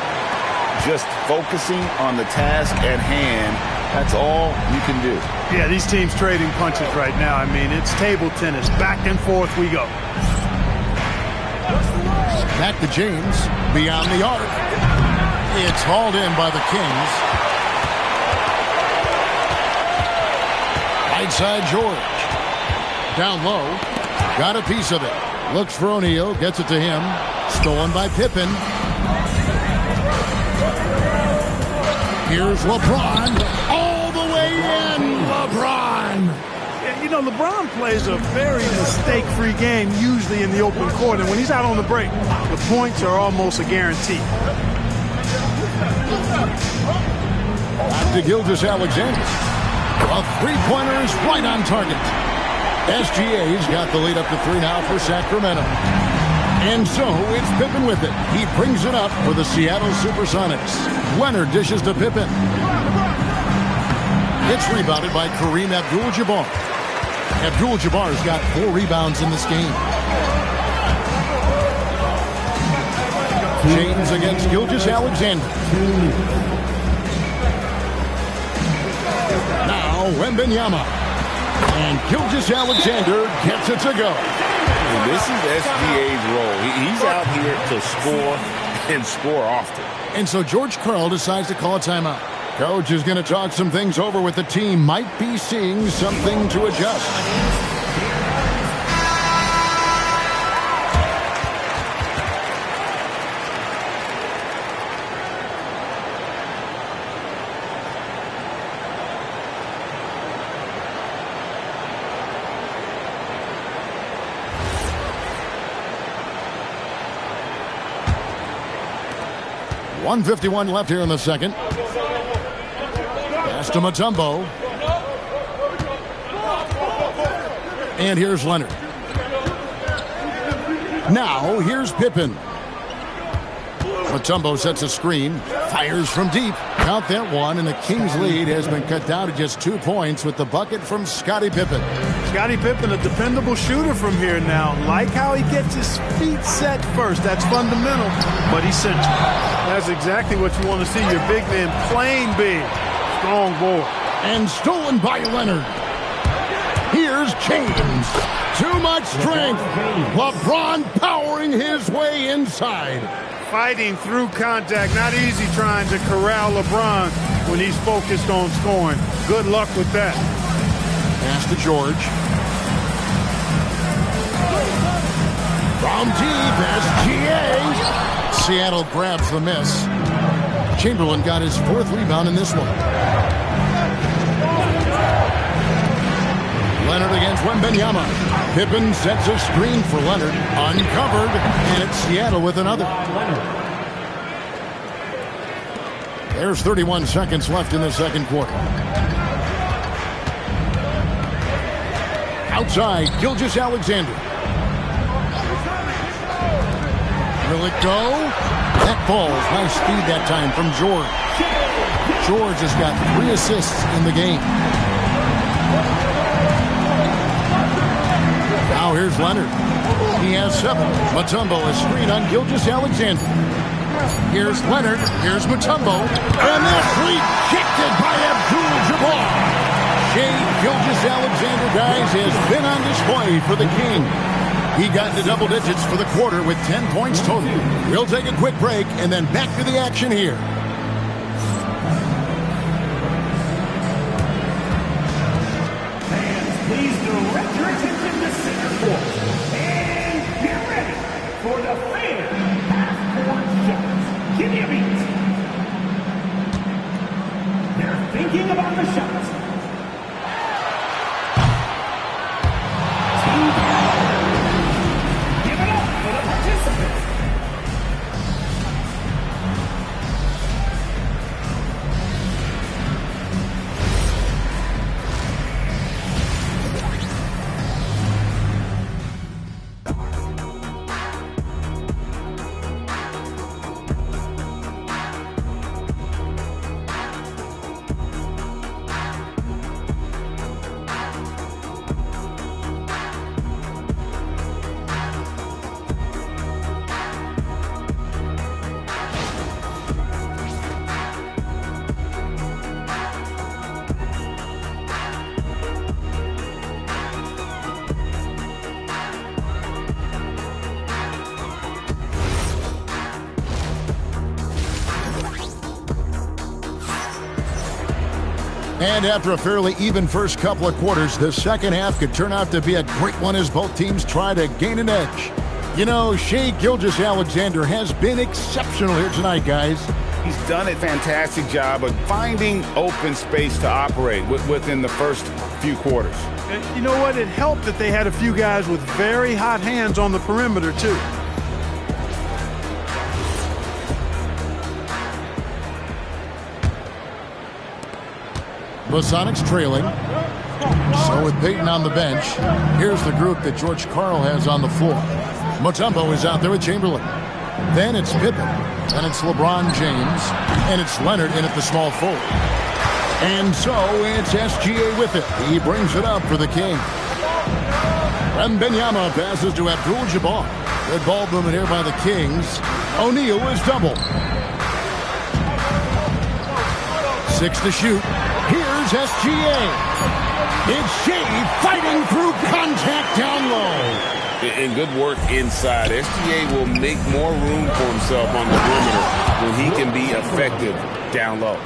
Just focusing on the task at hand, that's all you can do. Yeah, these teams trading punches right now. I mean, it's table tennis. Back and forth we go. Back to James, beyond the arc. It's hauled in by the Kings. Right side George. Down low. Got a piece of it. Looks for O'Neal. Gets it to him. Stolen by Pippen. Here's LeBron. All the way in. LeBron. Yeah, you know, LeBron plays a very mistake-free game usually in the open court. And when he's out on the break, the points are almost a guarantee. Back to Gilgeous-Alexander. A three-pointer is right on target. SGA's got the lead up to 3 now for Sacramento. And so it's Pippen with it. He brings it up for the Seattle Supersonics. Leonard dishes to Pippen. It's rebounded by Kareem Abdul-Jabbar. Abdul-Jabbar's got 4 rebounds in this game. James against Gilgeous-Alexander. Now Wembanyama. And Gilgeous-Alexander gets it to go. This is SGA's role. He's out here to score and score often. And so George Karl decides to call a timeout. Coach is going to talk some things over with the team. Might be seeing something to adjust. .151 left here in the second. Pass to Mutombo. And here's Leonard. Now here's Pippen. Mutombo sets a screen. Fires from deep. Count that one, and the Kings lead has been cut down to just 2 points with the bucket from Scottie Pippen. Scottie Pippen, a dependable shooter from here now. Like how he gets his feet set first. That's fundamental, but he's central. That's exactly what you want to see, your big man playing big. Strong ball. And stolen by Leonard. Here's James. Too much strength. LeBron powering his way inside. Fighting through contact. Not easy trying to corral LeBron when he's focused on scoring. Good luck with that. Pass to George. From deep, SGA. Seattle grabs the miss. Chamberlain got his 4th rebound in this one. Leonard against Wembanyama. Pippen sets a screen for Leonard. Uncovered, and it's Seattle with another. There's 31 seconds left in the second quarter. Outside, Gilgeous-Alexander. Will it go? That falls. Nice speed that time from George. George has got 3 assists in the game. Now here's Leonard. He has 7. Mutombo is screen on Gilgeous-Alexander. Here's Leonard. Here's Mutombo. And that's rejected by Abdul-Jabbar. Shai Gilgeous-Alexander, guys, has been on display for the King. He got into double digits for the quarter with 10 points total. We'll take a quick break and then back to the action here. Fans, please direct your attention to center court. And get ready for the fan half-court shots. Give me a beat. They're thinking about the shots. Give it up for the participants. And after a fairly even first couple of quarters, the second half could turn out to be a great one as both teams try to gain an edge. You know, Shai Gilgeous-Alexander has been exceptional here tonight, guys. He's done a fantastic job of finding open space to operate within the first few quarters. And you know what? It helped that they had a few guys with very hot hands on the perimeter, too. The Sonics trailing. So with Peyton on the bench, here's the group that George Karl has on the floor. Mutombo is out there with Chamberlain. Then it's Pippen. Then it's LeBron James. And it's Leonard in at the small forward. And so it's SGA with it. He brings it up for the King. Wembanyama passes to Abdul-Jabbar. Good ball movement here by the Kings. O'Neal is doubled. 6 to shoot. Here's SGA. It's Shai fighting through contact down low. And good work inside. SGA will make more room for himself on the perimeter when he can be effective down low.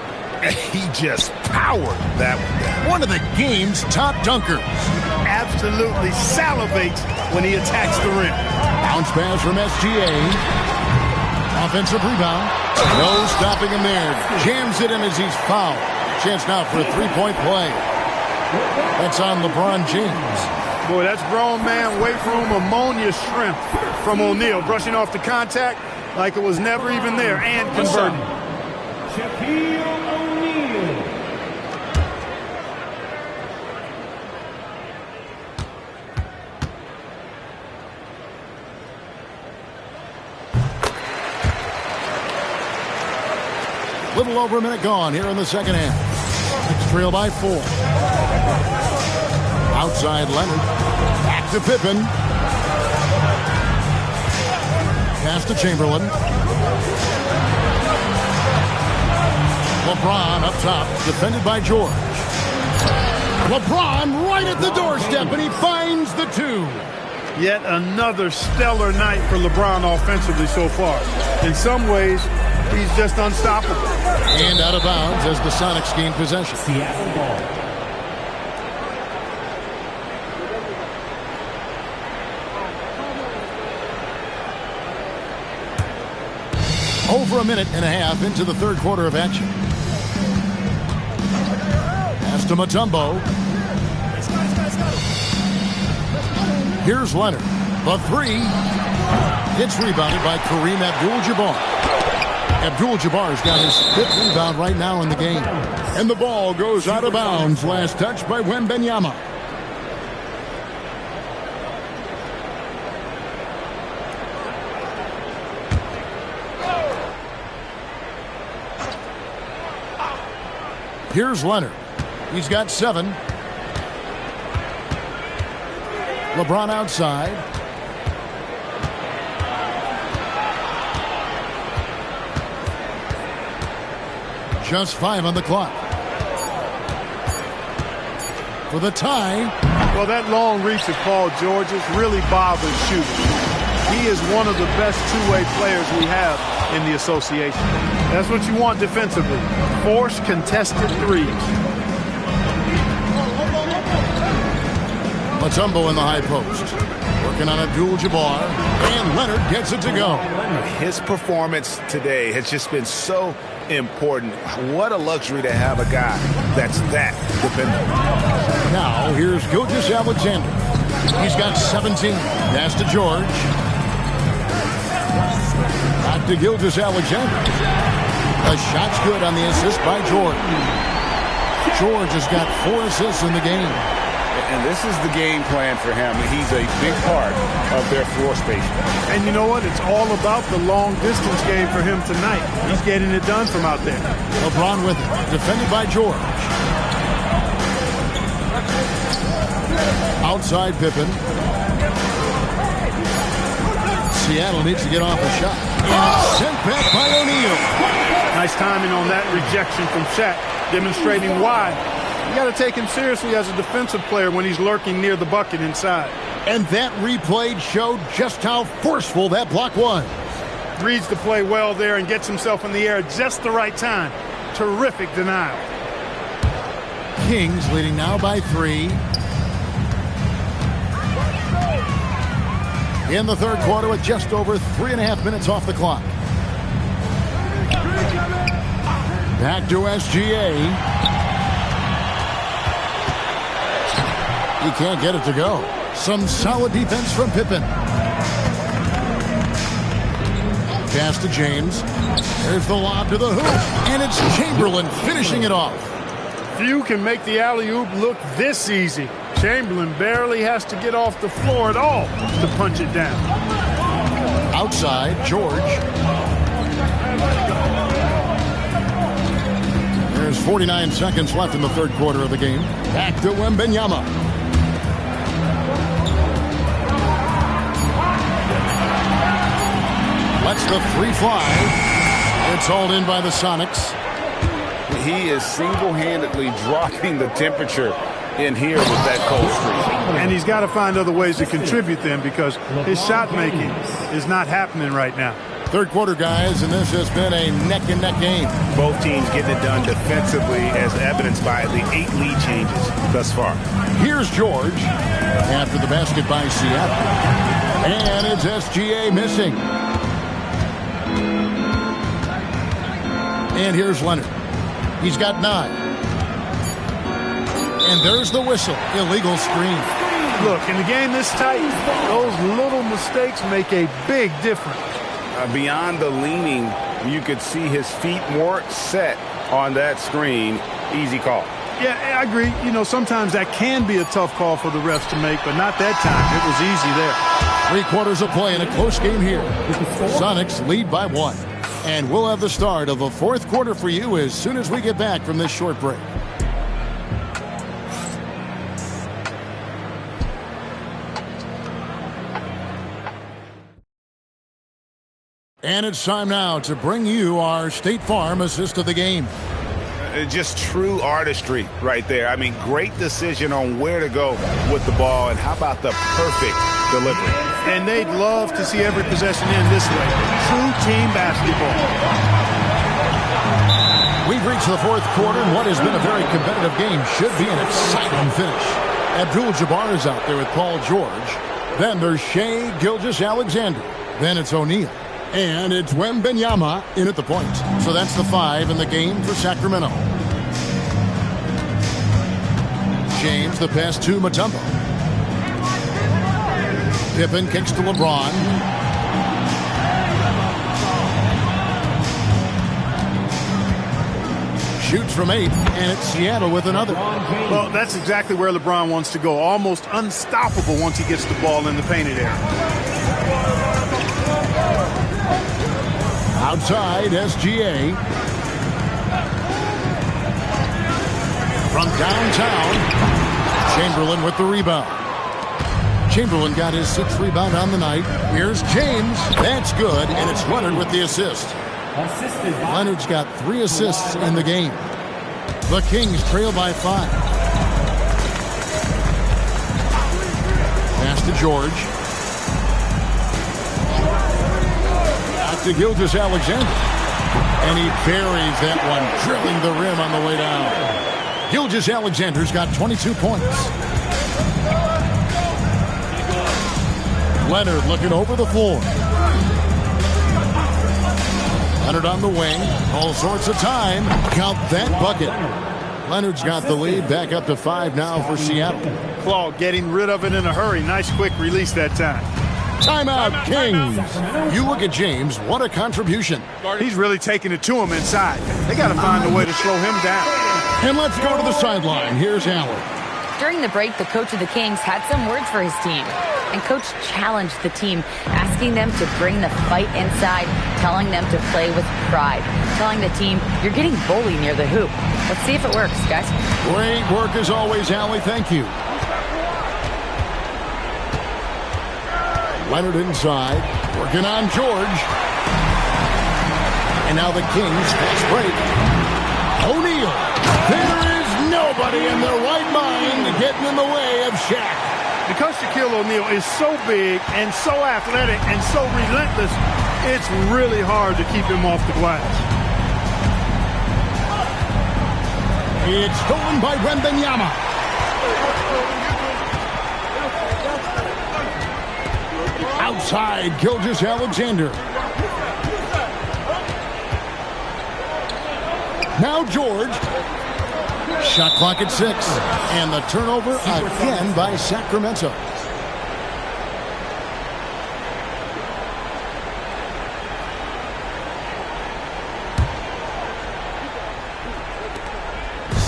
He just powered that one. One of the game's top dunkers. Absolutely salivates when he attacks the rim. Bounce pass from SGA. Offensive rebound. No stopping him there. Jams it in as he's fouled. Chance now for a three-point play. That's on LeBron James. Boy, that's grown man weight room ammonia shrimp from O'Neal. Brushing off the contact like it was never even there and converting. Shaquille O'Neal. Little over a minute gone here in the second half. It's trailed by 4. Outside Leonard. Back to Pippen. Pass to Chamberlain. LeBron up top, defended by George. LeBron right at the doorstep, and he finds the two. Yet another stellar night for LeBron offensively so far. In some ways, he's just unstoppable. And out of bounds as the Sonics gain possession. Seattle ball. Over a minute and a half into the third quarter of action. Pass to Mutombo. Here's Leonard. The three. It's rebounded by Kareem Abdul-Jabbar. Abdul-Jabbar's got his 5th rebound right now in the game. And the ball goes out of bounds. Last touch by Wembanyama. Here's Leonard. He's got 7. LeBron outside. Just 5 on the clock. For the tie. Well, that long reach of Paul George's really bothers shooting. He is one of the best two-way players we have in the association. That's what you want defensively. Force contested threes. Mutombo in the high post. Working on Abdul-Jabbar. And Leonard gets it to go. His performance today has just been so important. What a luxury to have a guy that's that dependable. Now, here's Gilgeous-Alexander. He's got 17. Pass to George. Back to Gilgeous-Alexander. The shot's good on the assist by George. George has got 4 assists in the game. And this is the game plan for him. He's a big part of their floor space. And you know what? It's all about the long distance game for him tonight. He's getting it done from out there. LeBron with it. Defended by George. Outside Pippen. Seattle needs to get off a shot. And sent back by O'Neal. Nice timing on that rejection from Shaq, demonstrating why. You got to take him seriously as a defensive player when he's lurking near the bucket inside. And that replay showed just how forceful that block was. Reads the play well there and gets himself in the air at just the right time. Terrific denial. Kings leading now by 3. In the third quarter with just over 3.5 minutes off the clock. Back to SGA. He can't get it to go. Some solid defense from Pippen. Pass to James. There's the lob to the hoop. And it's Chamberlain finishing it off. Few can make the alley-oop look this easy. Chamberlain barely has to get off the floor at all to punch it down. Outside, George. There's 49 seconds left in the third quarter of the game. Back to Wembanyama. Lets the 3 fly. It's hauled in by the Sonics. He is single-handedly dropping the temperature in here with that cold streak. And he's got to find other ways to contribute then because his shot making is not happening right now. Third quarter, guys, and this has been a neck-and-neck game. Both teams getting it done defensively as evidenced by the 8 lead changes thus far. Here's George after the basket by Seattle. And it's SGA missing. And here's Leonard. He's got 9. And there's the whistle. Illegal screen. Look, in a game this tight, those little mistakes make a big difference. Beyond the leaning, you could see his feet more set on that screen. Easy call. Yeah, I agree. You know, sometimes that can be a tough call for the refs to make, but not that time. It was easy there. 3 quarters of play in a close game here. Sonics lead by 1. And we'll have the start of the fourth quarter for you as soon as we get back from this short break. And it's time now to bring you our State Farm assist of the game. Just true artistry right there. I mean, great decision on where to go with the ball, and how about the perfect delivery? And they'd love to see every possession end this way. True team basketball. We've reached the fourth quarter, and what has been a very competitive game should be an exciting finish. Abdul-Jabbar is out there with Paul George. Then there's Shai Gilgeous-Alexander. Then it's O'Neal. And it's Wembanyama in at the point. So that's the 5 in the game for Sacramento. James, the pass to Mutombo. Pippen kicks to LeBron. Shoots from 8, and it's Seattle with another. Well, that's exactly where LeBron wants to go. Almost unstoppable once he gets the ball in the painted area. Outside, SGA. From downtown, Chamberlain with the rebound. Chamberlain got his 6th rebound on the night. Here's James. That's good, and it's Leonard with the assist. Leonard's got 3 assists in the game. The Kings trail by 5. Pass to George. To Gilgeous-Alexander. And he buries that one, drilling the rim on the way down. Gilgeous-Alexander's got 22 points. Leonard looking over the floor. Leonard on the wing. All sorts of time. Count that bucket. Leonard's got the lead back up to 5 now for Seattle. Claude getting rid of it in a hurry. Nice quick release that time. Timeout, Kings. You look at James, what a contribution. He's really taking it to him inside. They got to find a way to slow him down. And let's go to the sideline. Here's Allen. During the break, the coach of the Kings had some words for his team. And coach challenged the team, asking them to bring the fight inside, telling them to play with pride, telling the team, you're getting bullied near the hoop. Let's see if it works, guys. Great work as always, Allie. Thank you. Leonard inside, working on George. And now the Kings fast break. O'Neal. There is nobody in their right mind getting in the way of Shaq. Because Shaquille O'Neal is so big and so athletic and so relentless, it's really hard to keep him off the glass. It's stolen by Wembanyama. Outside, Gilgeous-Alexander. Now George. Shot clock at 6. And the turnover again by Sacramento.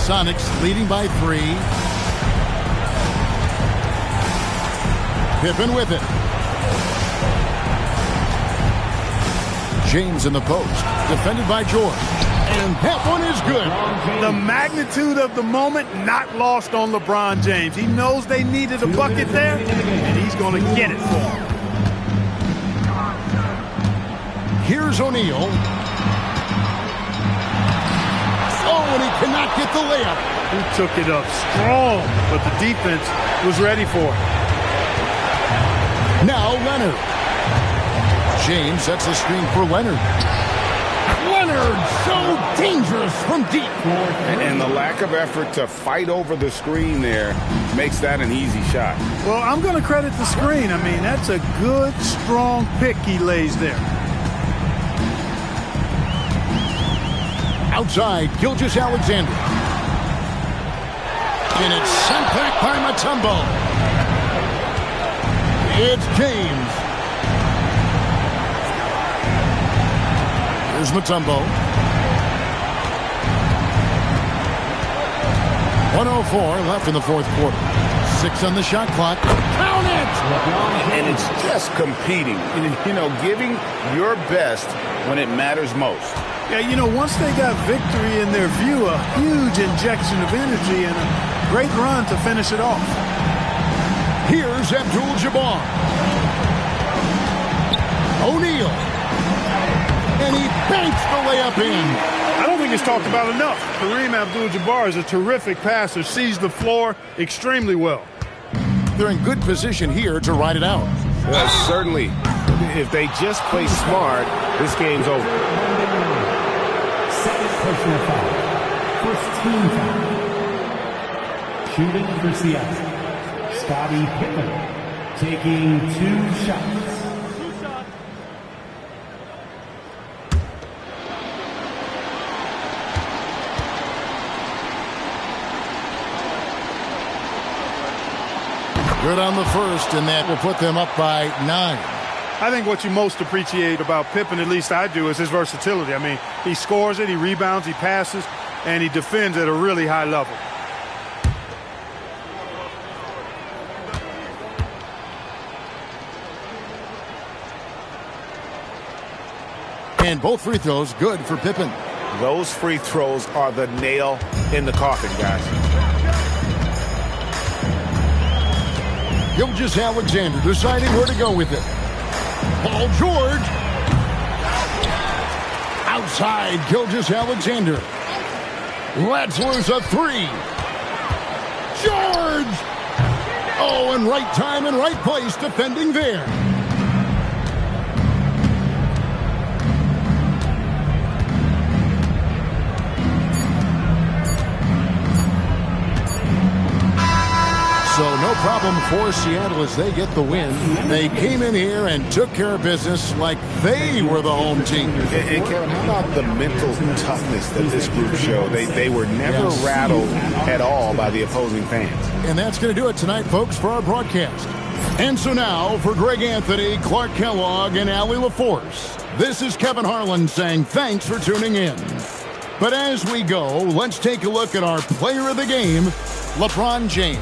Sonics leading by 3. Pippen with it. James in the post, defended by George. And that one is good. The magnitude of the moment not lost on LeBron James. He knows they needed a bucket there, and he's going to get it for them. Here's O'Neal. Oh, and he cannot get the layup. He took it up strong, but the defense was ready for it. Now Leonard. James sets the screen for Leonard. Leonard, so dangerous from deep. And the lack of effort to fight over the screen there makes that an easy shot. Well, I'm going to credit the screen. I mean, that's a good, strong pick he lays there. Outside, Gilgeous-Alexander. And it's sent back by Mutombo. It's James. Here's Mutombo. 1:04 left in the fourth quarter. 6 on the shot clock. Count it! And it's just competing. You know, giving your best when it matters most. Yeah, you know, once they got victory in their view, a huge injection of energy and a great run to finish it off. Here's Abdul-Jabbar. O'Neal. banks the layup in. I don't think it's talked about enough. Kareem Abdul-Jabbar is a terrific passer, sees the floor extremely well. They're in good position here to ride it out. Certainly. If they just play smart, this game's over. Second personal foul. First team foul. Shooting for Seattle. Scottie Pippen taking 2 shots. Good on the first, and that will put them up by 9. I think what you most appreciate about Pippen, at least I do, is his versatility. I mean, he scores it, he rebounds, he passes, and he defends at a really high level. And both free throws good for Pippen. Those free throws are the nail in the coffin, guys. Gilgeous-Alexander deciding where to go with it. Paul George. Outside, Gilgeous-Alexander. Lets loose a 3. George! Oh, and right time and right place defending there. So no problem for Seattle as they get the win. They came in here and took care of business like they were the home team. And Kevin, how about the mental toughness that this group showed? They were never rattled at all by the opposing fans. And that's going to do it tonight, folks, for our broadcast. And so now, for Greg Anthony, Clark Kellogg, and Allie LaForce, this is Kevin Harlan saying thanks for tuning in. But as we go, let's take a look at our player of the game, LeBron James.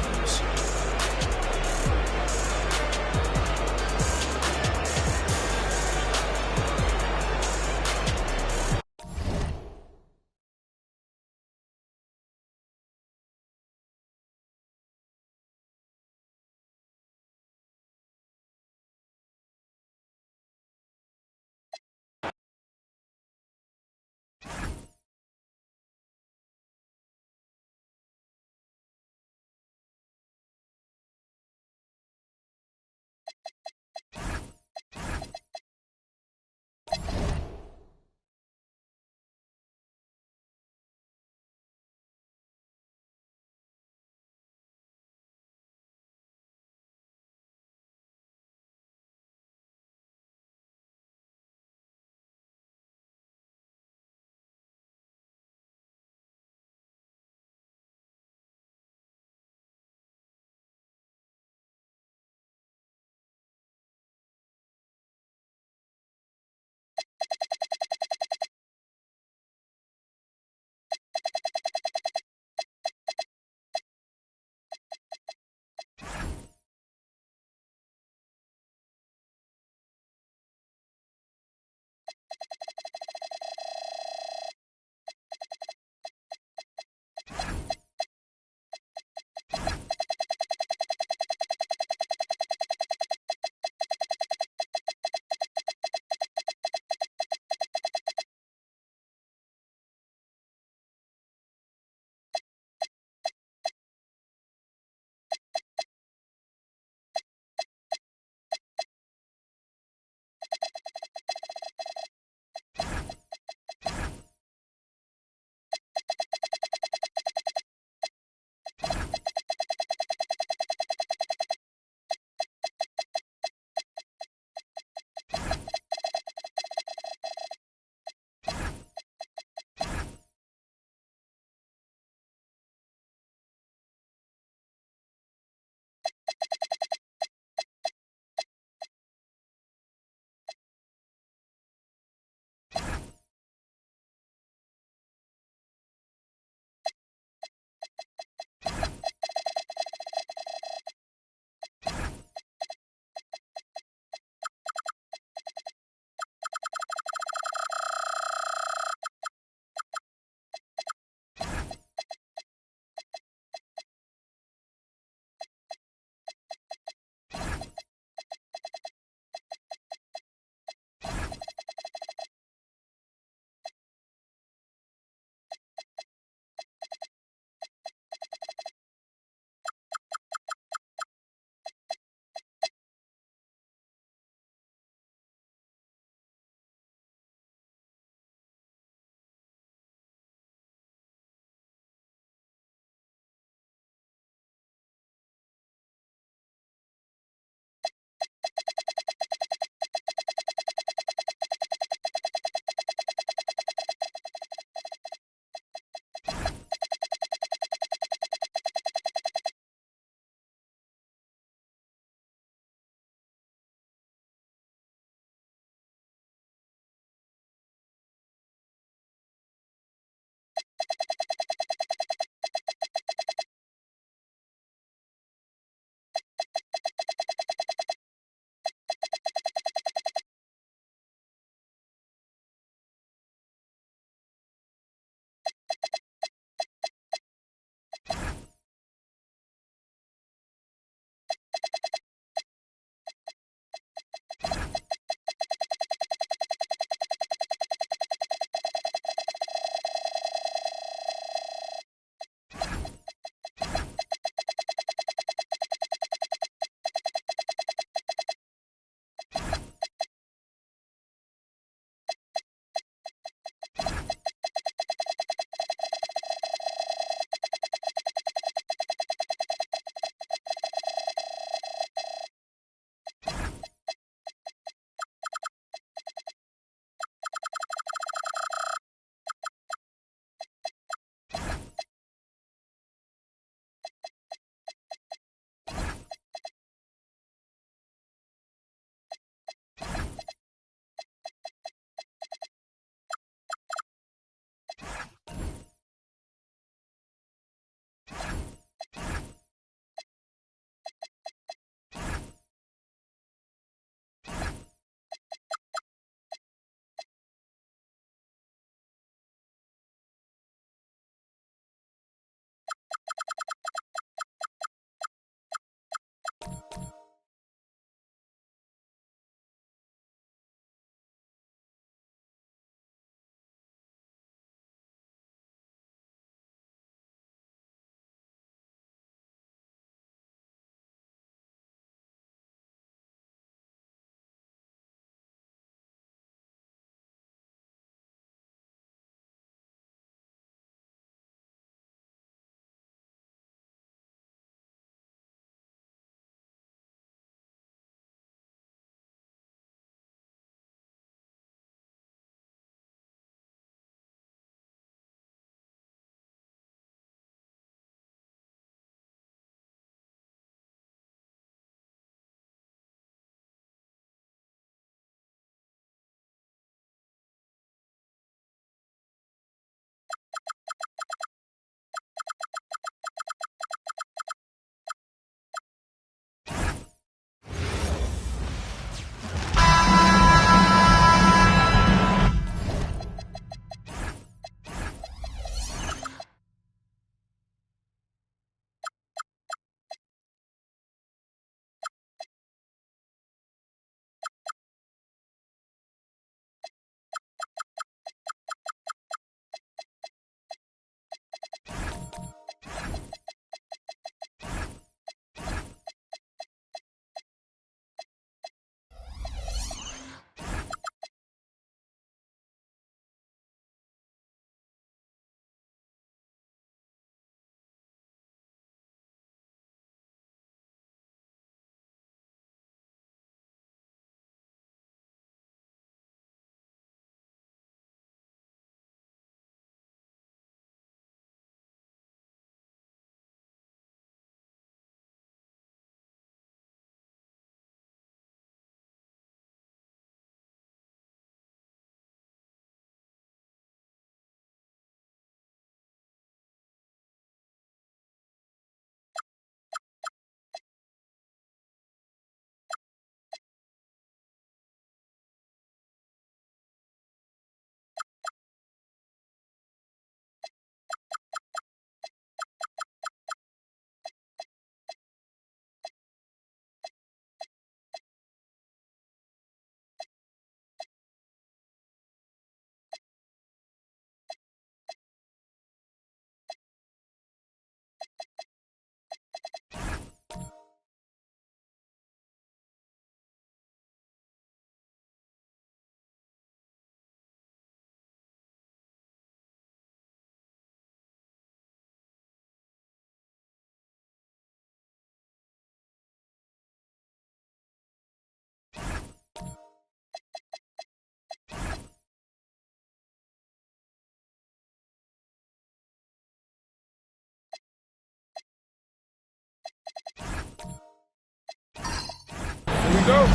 Here we go.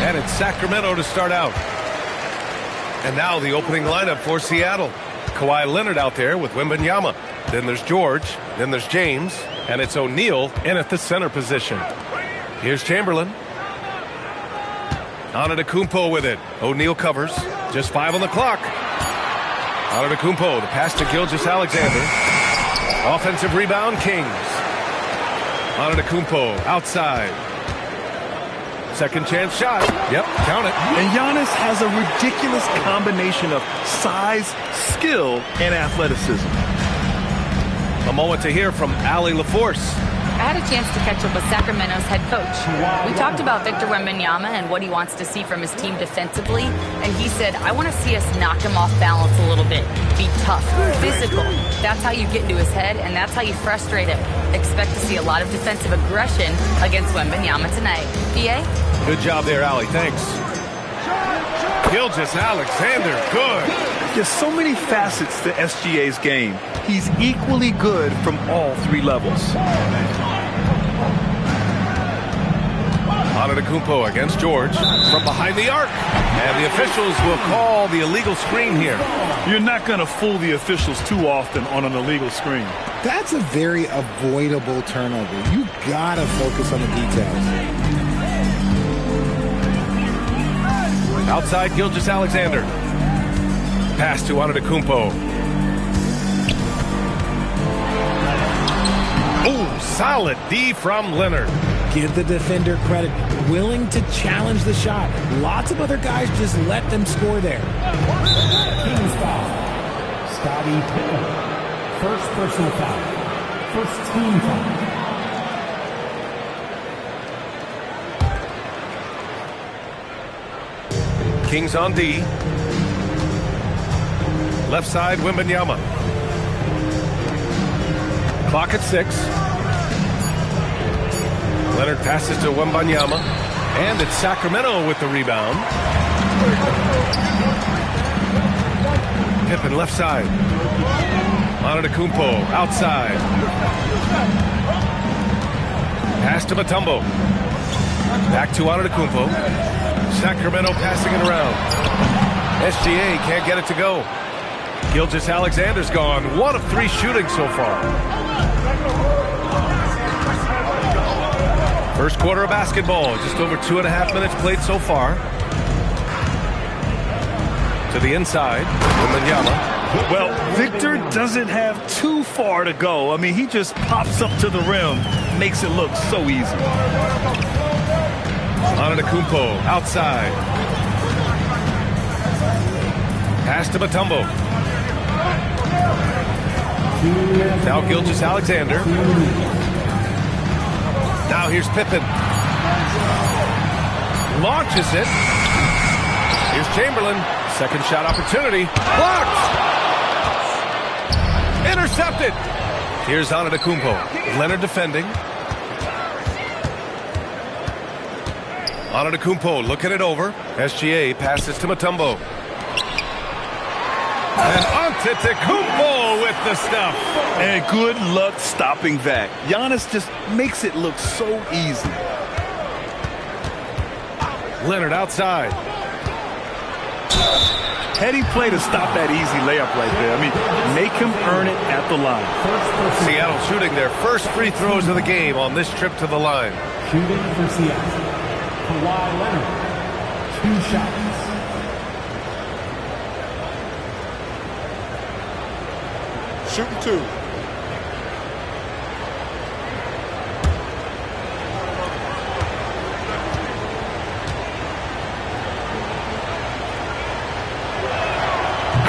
And it's Sacramento to start out. And now the opening lineup for Seattle. Kawhi Leonard out there with Wembanyama. Then there's George. Then there's James. And it's O'Neal in at the center position. Here's Chamberlain. Antetokounmpo with it. O'Neal covers. Just 5 on the clock. Antetokounmpo, the pass to Gilgeous-Alexander. Offensive rebound, Kings. Antetokounmpo outside. Second chance shot. Yep, count it. And Giannis has a ridiculous combination of size, skill, and athleticism. A moment to hear from Allie LaForce. I had a chance to catch up with Sacramento's head coach. We talked about Victor Wembanyama and what he wants to see from his team defensively, and he said, I want to see us knock him off balance a little bit. Be tough, physical. That's how you get into his head, and that's how you frustrate him. Expect to see a lot of defensive aggression against Wembanyama tonight. PA? Good job there, Allie. Thanks. Gilgeous-Alexander, good. There's so many facets to SGA's game. He's equally good from all 3 levels. Antetokounmpo against George from behind the arc. And the officials will call the illegal screen here. You're not going to fool the officials too often on an illegal screen. That's a very avoidable turnover. You got to focus on the details. Outside Gilgeous-Alexander. Pass to Antetokounmpo. Oh, solid D from Leonard. Give the defender credit. Willing to challenge the shot. Lots of other guys just let them score there. Kings foul. Scottie Pippen. First personal foul. First team foul. Kings on D. Left side, Wembanyama. Clock at 6. Leonard passes to Wembanyama. And it's Sacramento with the rebound. Pippen left side. Antetokounmpo outside. Pass to Mutombo. Back to Antetokounmpo. Sacramento passing it around. SGA can't get it to go. Gilgeous-Alexander's gone. 1 of 3 shooting so far. First quarter of basketball. Just over 2.5 minutes played so far. To the inside. Wembanyama. Well, Victor doesn't have too far to go. I mean, he just pops up to the rim. Makes it look so easy. Antetokounmpo outside. Pass to Mutombo. Now Gilgeous-Alexander. Now here's Pippen. Launches it. Here's Chamberlain. Second shot opportunity. Blocked! Intercepted! Here's Antetokounmpo. Leonard defending. Antetokounmpo looking it over. SGA passes to Mutombo. And Antetokounmpo with the stuff. And good luck stopping that. Giannis just makes it look so easy. Leonard outside. Heady play to stop that easy layup right there. I mean, make him earn it at the line. Seattle shooting their first free throws of the game on this trip to the line. Shooting for Seattle. Kawhi Leonard. 2 shots. Shooting 2.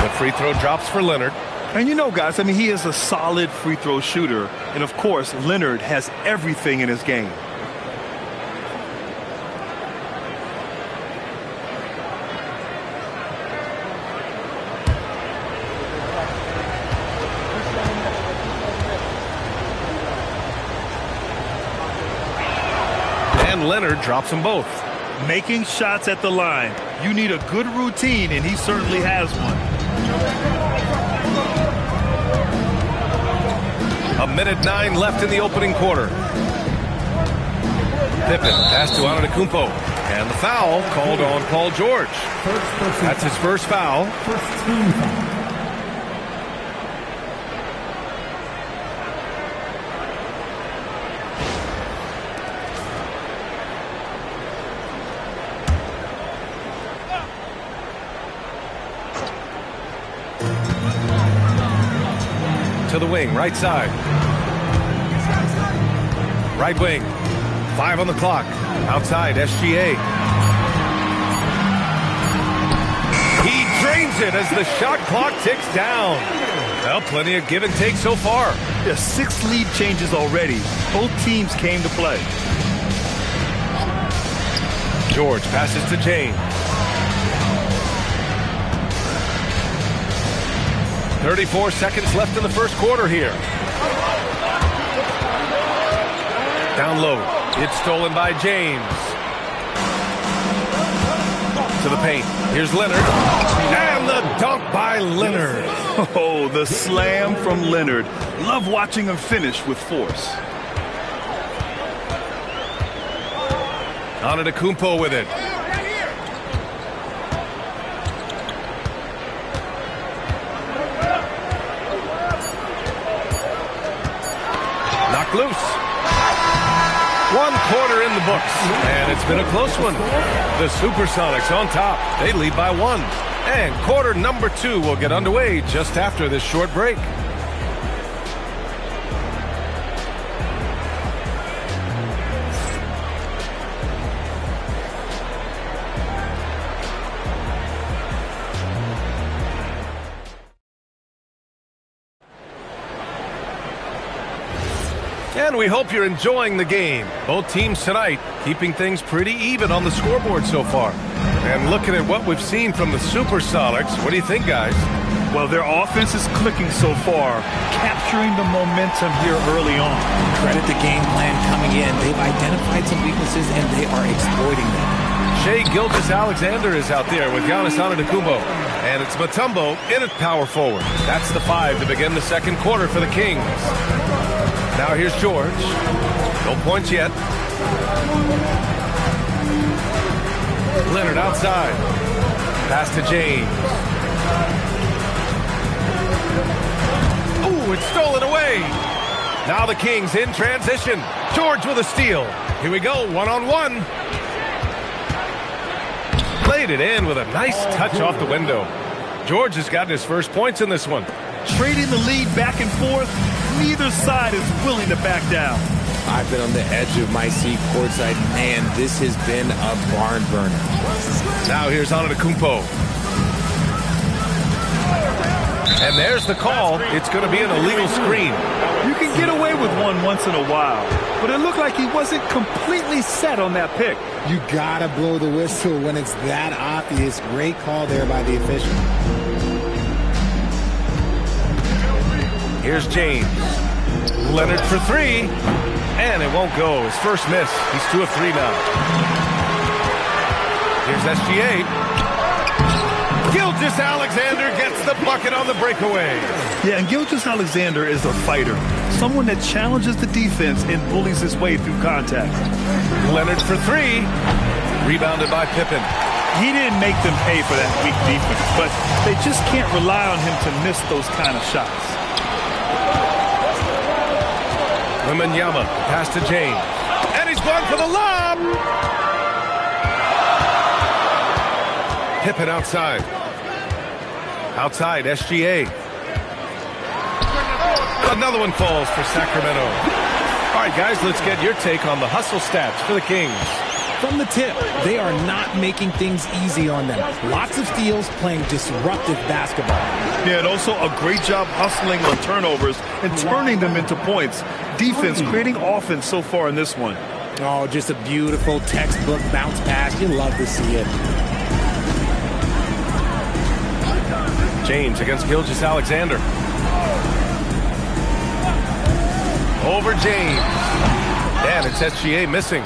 The free throw drops for Leonard. And you know, guys, I mean, he is a solid free throw shooter. And, of course, Leonard has everything in his game. And Leonard drops them both. Making shots at the line. You need a good routine, and he certainly has one. 1:09 left in the opening quarter. Pippen pass to Antetokounmpo. And the foul called on Paul George. That's his first foul. First team foul. To the wing, right side. Right wing. 5 on the clock. Outside, SGA. He drains it as the shot clock ticks down. Well, plenty of give and take so far. There's 6 lead changes already. Both teams came to play. George passes to James. 34 seconds left in the first quarter here. Down low. It's stolen by James. To the paint. Here's Leonard. And the dunk by Leonard. Oh, the slam from Leonard. Love watching him finish with force. Antetokounmpo with it. Knocked loose. 1 quarter in the books, and it's been a close one. The Supersonics on top. They lead by 1. And quarter number 2 will get underway just after this short break. And we hope you're enjoying the game. Both teams tonight keeping things pretty even on the scoreboard so far. And looking at what we've seen from the Supersonics, what do you think, guys? Well, their offense is clicking so far, capturing the momentum here early on. Credit the game plan coming in. They've identified some weaknesses, and they are exploiting them. Shai Gilgeous-Alexander is out there with Giannis Antetokounmpo. And it's Mutombo in at power forward. That's the 5 to begin the second quarter for the Kings. Now here's George. No points yet. Leonard outside. Pass to James. Ooh, it's stolen away. Now the Kings in transition. George with a steal. Here we go, 1-on-1. Played it in with a nice touch off the window. George has gotten his first points in this one. Trading the lead back and forth, neither side is willing to back down. I've been on the edge of my seat courtside. Man, this has been a barn burner. Now here's Antetokounmpo. And there's the call. It's going to be an illegal screen. You can get away with one once in a while, but it looked like he wasn't completely set on that pick. You gotta blow the whistle when it's that obvious. Great call there by the official. Here's James. Leonard for 3. And it won't go. His first miss. He's 2 of 3 now. Here's SGA. Gilgeous-Alexander gets the bucket on the breakaway. Yeah, and Gilgeous-Alexander is a fighter. Someone that challenges the defense and bullies his way through contact. Leonard for 3. Rebounded by Pippen. He didn't make them pay for that weak defense, but they just can't rely on him to miss those kind of shots. Wembanyama pass to James. And he's gone for the lob. Pippen outside. Outside, SGA. Another one falls for Sacramento. All right, guys, let's get your take on the hustle stats for the Kings. From the tip, they are not making things easy on them. Lots of steals, playing disruptive basketball. Yeah, and also a great job hustling on turnovers and turning them into points. Defense creating offense so far in this one. Oh, just a beautiful textbook bounce pass. You love to see it. James against Gilgeous-Alexander. Over James. And it's SGA missing.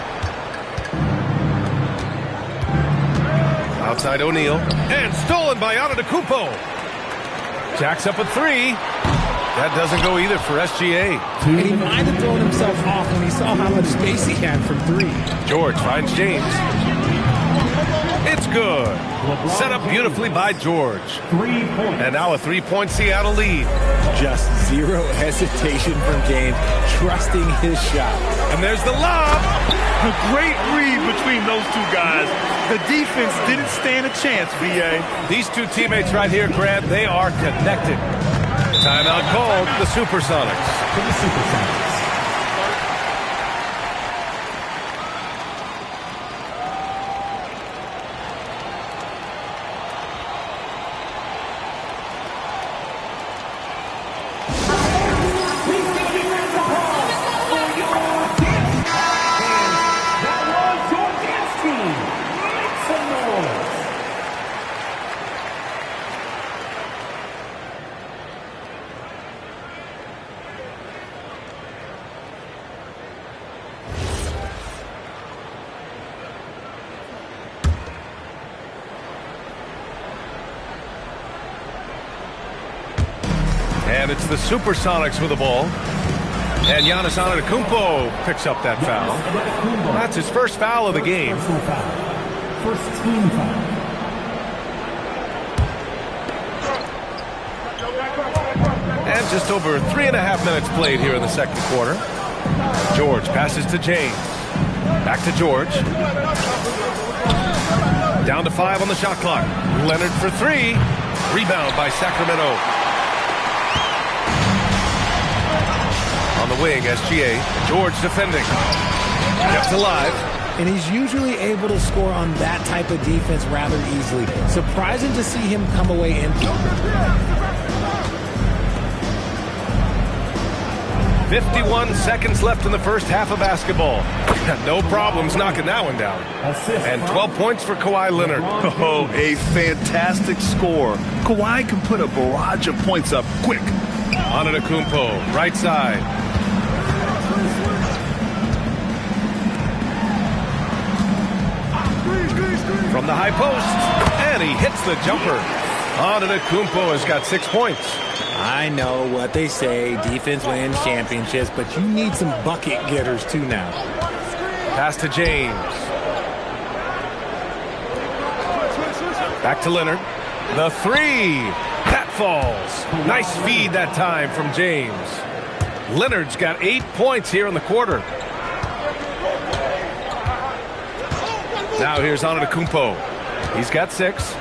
Outside O'Neal. And stolen by Antetokounmpo. Jacks up a 3. That doesn't go either for SGA. And he might have thrown himself off when he saw how much space he had from three. George finds James. It's good. Set up beautifully by George. 3 points. And now a 3-point Seattle lead. Just zero hesitation from James, trusting his shot. And there's the lob. A great read between those two guys. The defense didn't stand a chance, B.A. These two teammates right here, Grant, they are connected. Timeout called, the Supersonics. For the Supersonics. And it's the Supersonics with the ball. And Giannis Antetokounmpo picks up that foul. That's his first foul of the game. First team foul. And just over 3.5 minutes played here in the second quarter. George passes to James. Back to George. Down to 5 on the shot clock. Leonard for 3. Rebound by Sacramento. On the wing, SGA. George defending. Kept alive. And he's usually able to score on that type of defense rather easily. Surprising to see him come away empty. 51 seconds left in the first half of basketball. No problems knocking that one down. And 12 points for Kawhi Leonard. Oh, a fantastic score. Kawhi can put a barrage of points up quick. Antetokounmpo, right side. From the high post, and he hits the jumper. Antetokounmpo has got 6 points. I know what they say, defense wins championships, but you need some bucket getters too now. Pass to James. Back to Leonard. The 3. That falls. Nice feed that time from James. Leonard's got 8 points here in the quarter. Now here's Antetokounmpo. He's got 6.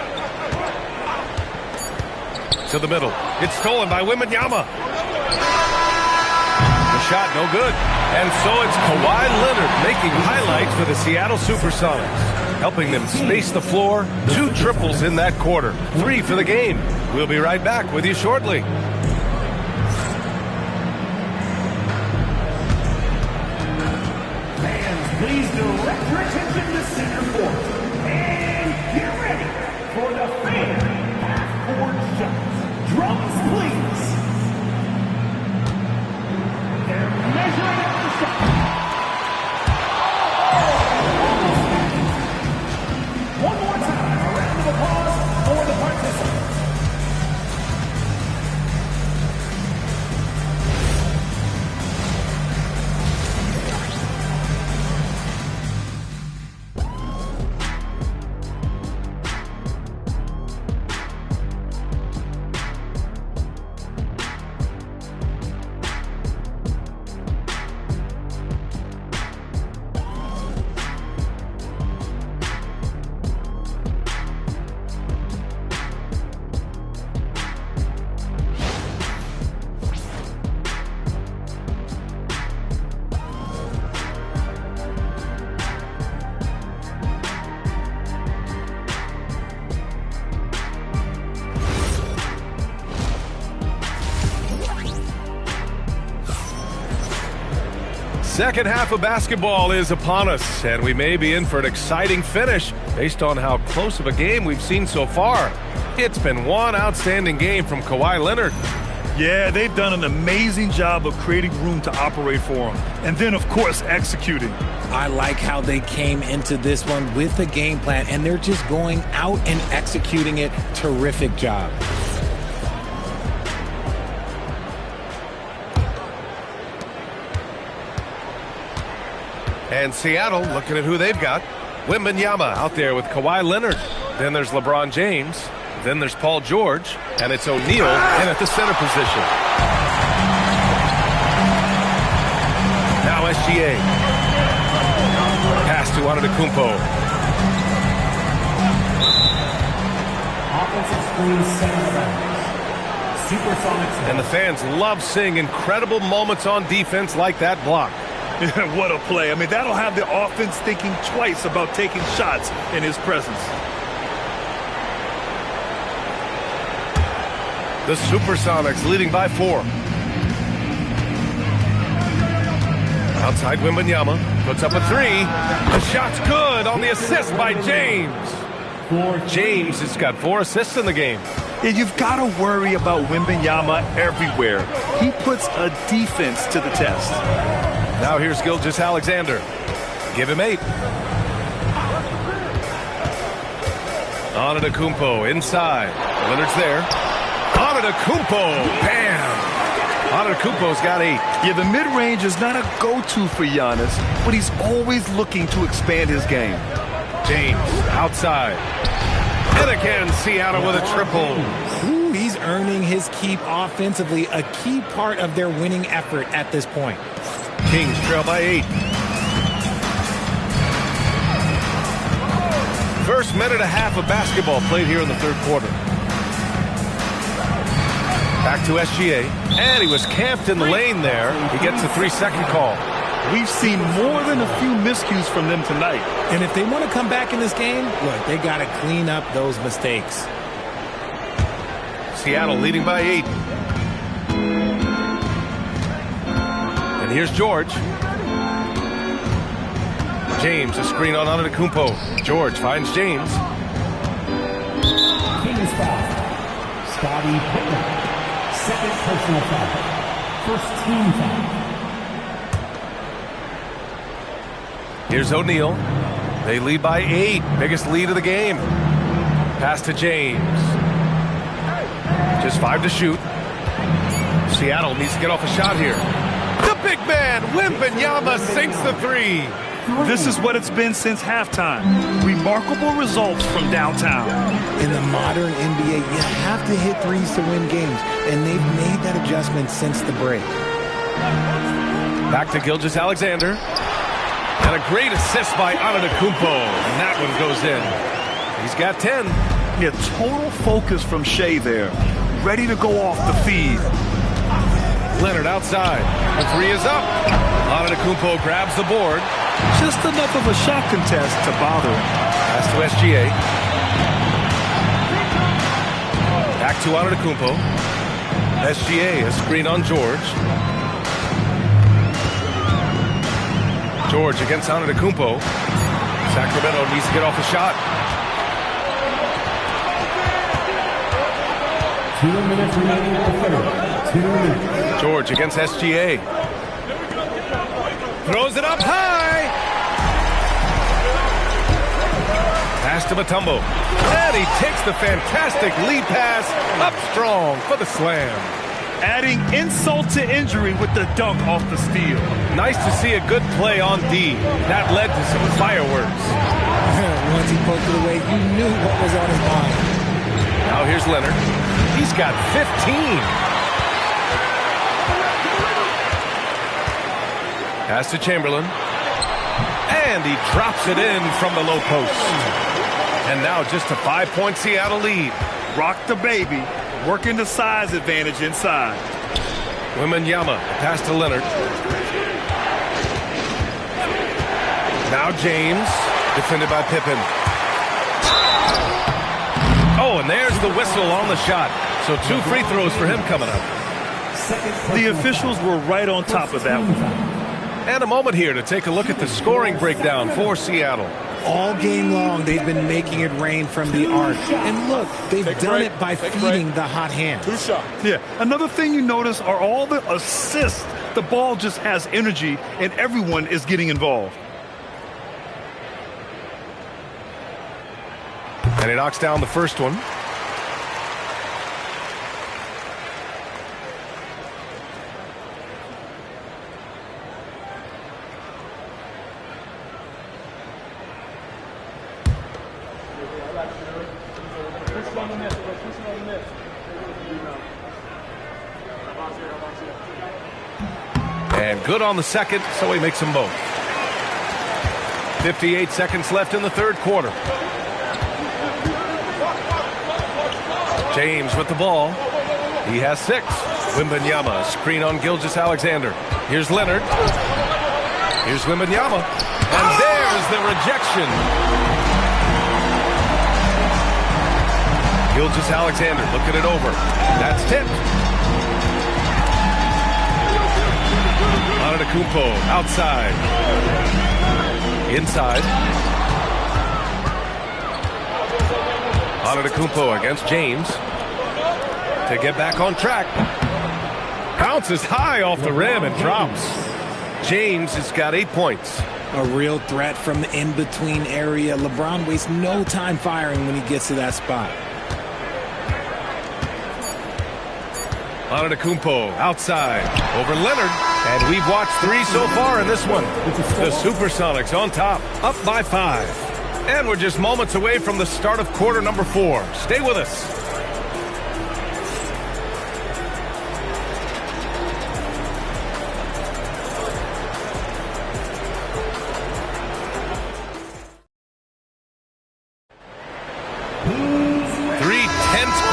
To the middle. It's stolen by Wembanyama. The shot no good. And so it's Kawhi Leonard making highlights for the Seattle Supersonics, helping them space the floor. 2 triples in that quarter. 3 for the game. We'll be right back with you shortly. Fans, please direct your attention to center court. And get ready for the fan half-court shots. Drums, please. They're measuring out the shot. One more time, a round of applause for the participants. Second half of basketball is upon us, and we may be in for an exciting finish based on how close of a game we've seen so far. It's been one outstanding game from Kawhi Leonard. Yeah, they've done an amazing job of creating room to operate for him. And then, of course, executing. I like how they came into this one with a game plan, and they're just going out and executing it. Terrific job. And Seattle looking at who they've got. Wembanyama out there with Kawhi Leonard. Then there's LeBron James. Then there's Paul George. And it's O'Neal in at the center position. Now SGA. Pass to Antetokounmpo. Offensive screen center. Supersonics. And the fans love seeing incredible moments on defense like that block. What a play. I mean, that'll have the offense thinking twice about taking shots in his presence. The Supersonics leading by 4. Outside Wembanyama puts up a 3. The shot's good on the assist by James. James has got 4 assists in the game. And you've got to worry about Wembanyama everywhere. He puts a defense to the test. Now here's Gilgeous-Alexander. Give him 8. Antetokounmpo inside. Leonard's there. Antetokounmpo. Bam! Antetokounmpo's got 8. Yeah, the mid-range is not a go-to for Giannis, but he's always looking to expand his game. James outside. And again, Seattle with a triple. Ooh, he's earning his keep offensively, a key part of their winning effort at this point. Kings trail by 8. First minute and a half of basketball played here in the third quarter. Back to SGA. And he was camped in the lane there. He gets a 3-second call. We've seen more than a few miscues from them tonight. And if they want to come back in this game, look, they got to clean up those mistakes. Seattle leading by 8. And here's George. James, a screen on Antetokounmpo. George finds James. Kings foul. Scottie Pippen. Second personal foul. First team foul. Here's O'Neal. They lead by 8. Biggest lead of the game. Pass to James. Just 5 to shoot. Seattle needs to get off a shot here. The big man, Wembanyama, sinks the 3. This is what it's been since halftime. Remarkable results from downtown. In the modern NBA, you have to hit threes to win games, and they've made that adjustment since the break. Back to Gilgeous-Alexander. And a great assist by Antetokounmpo. And that one goes in. He's got 10. Yeah, total focus from Shea there. Ready to go off the feed. Leonard outside. The 3 is up. Antetokounmpo grabs the board. Just enough of a shot contest to bother him. Pass to SGA. Back to Antetokounmpo. SGA, a screen on George. George against Antetokounmpo. Sacramento needs to get off a shot. 2 minutes remaining in the third. 2 minutes. George against SGA. Throws it up high. Pass to Mutombo. And he takes the fantastic lead pass up strong for the slam. Adding insult to injury with the dunk off the steal. Nice to see a good play on D. That led to some fireworks. Once he poked it away, you knew what was on his mind. Now here's Leonard. He's got 15. Pass to Chamberlain. And he drops it in from the low post. And now just a 5-point Seattle lead. Rock the baby. Working the size advantage inside. Wembanyama, pass to Leonard. Now James, defended by Pippen. Oh, and there's the whistle on the shot. So 2 free throws for him coming up. The officials were right on top of that one. And a moment here to take a look at the scoring breakdown for Seattle. All game long, they've been making it rain from the arc. And look, they've done it by feeding the hot hand. 2 shots. Yeah, another thing you notice are all the assists. The ball just has energy, and everyone is getting involved. And he knocks down the first one. And good on the second, so he makes them both. 58 seconds left in the third quarter. James with the ball. He has 6. Wembanyama, screen on Gilgeous-Alexander. Here's Leonard. Here's Wembanyama. And there's the rejection. Gilgeous-Alexander looking it over. That's tipped. Antetokounmpo outside. Inside. Antetokounmpo against James to get back on track. Bounces high off the rim and drops. James has got 8 points. A real threat from the in-between area. LeBron wastes no time firing when he gets to that spot. Antetokounmpo outside over Leonard. And we've watched 3 so far in this one. The Supersonics on top, up by 5. And we're just moments away from the start of quarter number 4. Stay with us.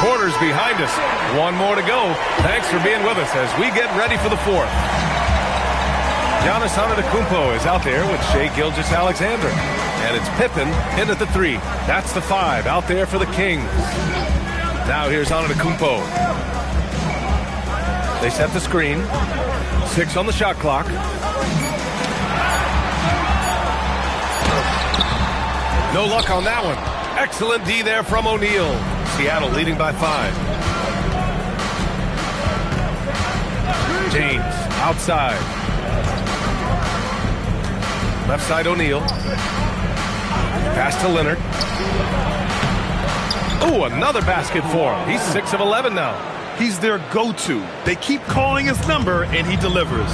Quarters behind us. 1 more to go. Thanks for being with us as we get ready for the 4th. Giannis Antetokounmpo is out there with Shai Gilgeous-Alexander. And it's Pippen in at the 3. That's the 5 out there for the Kings. Now here's Antetokounmpo. They set the screen. 6 on the shot clock. No luck on that one. Excellent D there from O'Neal. Seattle leading by 5. James outside. Left side O'Neal. Pass to Leonard. Oh, another basket for him. He's 6 of 11 now. He's their go-to. They keep calling his number, and he delivers.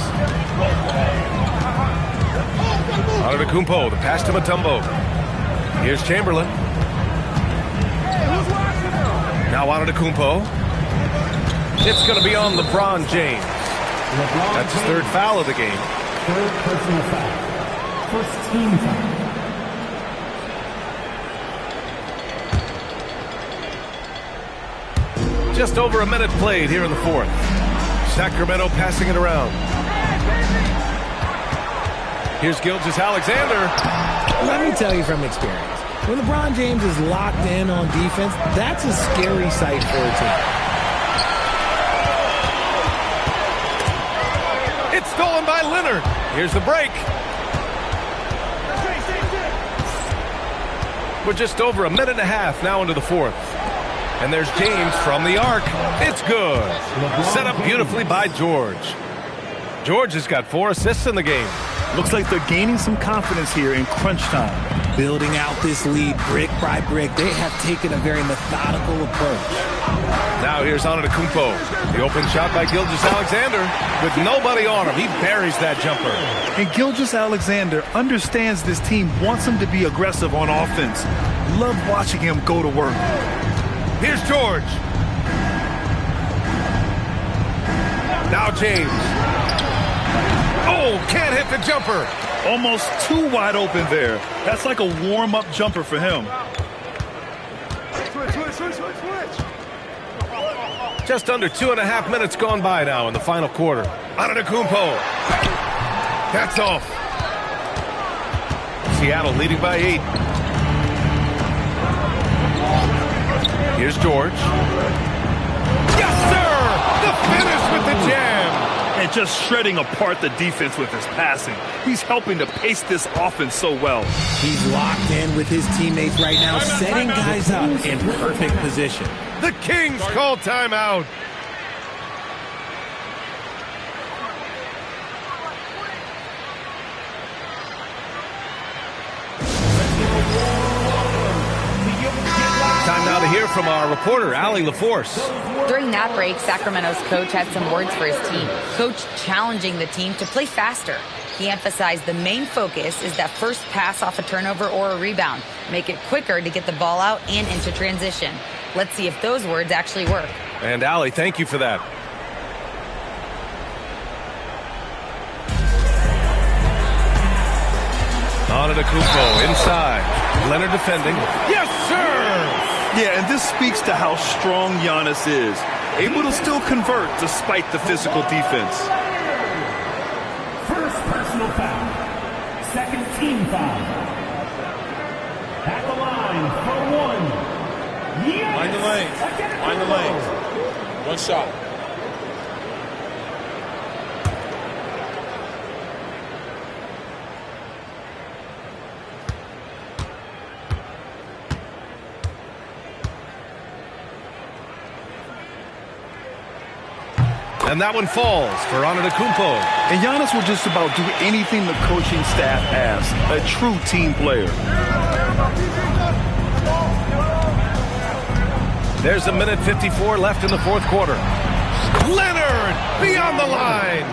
Antetokounmpo, the pass to Mutombo. Here's Chamberlain. Now Antetokounmpo. It's going to be on LeBron James. That's his 3rd foul of the game. 3rd personal foul. 1st team foul. Just over a minute played here in the 4th. Sacramento passing it around. Here's Gilgeous-Alexander. Let me tell you from experience. When LeBron James is locked in on defense, that's a scary sight for a team. It's stolen by Leonard. Here's the break. We're just over a minute and a half now into the 4th. And there's James from the arc. It's good. Set up beautifully by George. George has got 4 assists in the game. Looks like they're gaining some confidence here in crunch time. Building out this lead brick by brick, they have taken a very methodical approach. Now here's Antetokounmpo. The open shot by Gilgeous-Alexander. With nobody on him, he buries that jumper. And Gilgeous-Alexander understands this team wants him to be aggressive on offense. Love watching him go to work. Here's George. Now James. Oh, can't hit the jumper. Almost too wide open there. That's like a warm-up jumper for him. Just under 2.5 minutes gone by now in the final quarter. Antetokounmpo. That's off. Seattle leading by 8. Here's George. Yes, sir! The finish with the jam. And just shredding apart the defense with his passing. He's helping to pace this offense so well. He's locked in with his teammates right now, setting guys up in perfect position. The Kings call timeout. Time now to hear from our reporter, Allie LaForce. During that break, Sacramento's coach had some words for his team. Coach challenging the team to play faster. He emphasized the main focus is that first pass off a turnover or a rebound. Make it quicker to get the ball out and into transition. Let's see if those words actually work. And Allie, thank you for that. Antetokounmpo inside. Leonard defending. Yes, sir! Yeah, and this speaks to how strong Giannis is. Able to still convert despite the physical defense. First personal foul. Second team foul. At the line for one. Find the lane. Find the lane. One shot. And that one falls for Antetokounmpo. And Giannis will just about do anything the coaching staff asks. A true team player. There's a minute 54 left in the fourth quarter. Leonard beyond the line.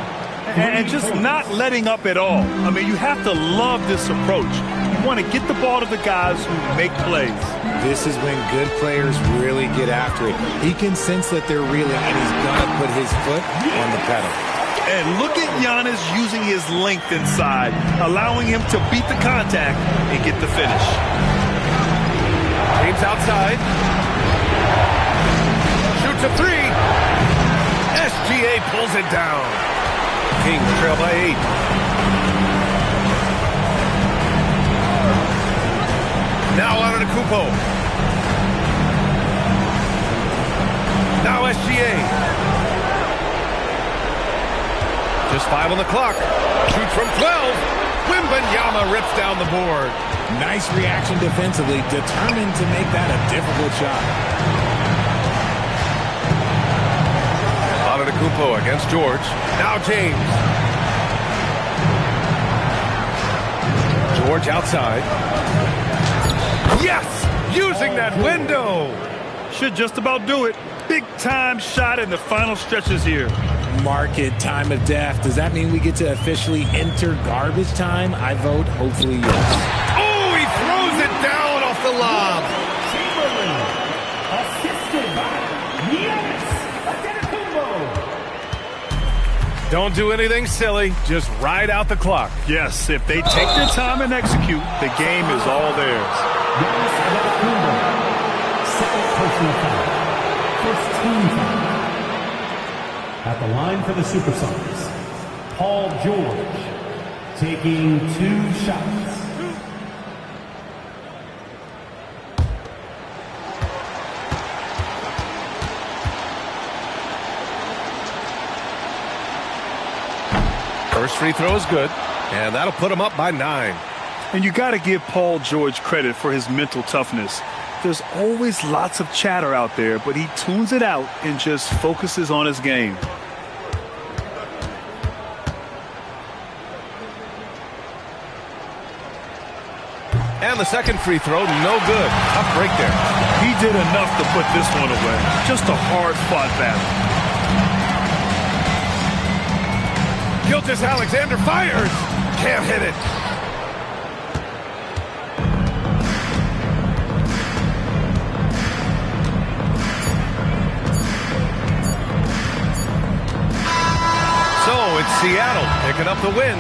And just not letting up at all. I mean, you have to love this approach. You want to get the ball to the guys who make plays. This is when good players really get after it. He can sense that they're reeling, and he's going to put his foot on the pedal. And look at Giannis using his length inside, allowing him to beat the contact and get the finish. James outside. Shoots a three. SGA pulls it down. Kings trail by 8. Now Antetokounmpo. Now SGA. Just 5 on the clock. Shoots from 12. Wembanyama rips down the board. Nice reaction defensively, determined to make that a difficult shot. Antetokounmpo against George. Now James. George outside. Yes! Using that window! Should just about do it. Big time shot in the final stretches here. Market time of death. Does that mean we get to officially enter garbage time? I vote hopefully yes. Oh, he throws it down off the lob. Chamberlain, assisted by Giannis Antetokounmpo. Don't do anything silly. Just ride out the clock. Yes, if they take their time and execute, the game is all theirs. Giannis Antetokounmpo, second personal foul. First team foul. At the line for the Supersonics, Paul George taking 2 shots. First free throw is good, and that'll put him up by 9. And you got to give Paul George credit for his mental toughness. There's always lots of chatter out there, but he tunes it out and just focuses on his game. And the second free throw, no good. Tough break there. He did enough to put this one away. Just a hard-fought battle. Gilgeous-Alexander fires. Can't hit it. So it's Seattle picking up the win.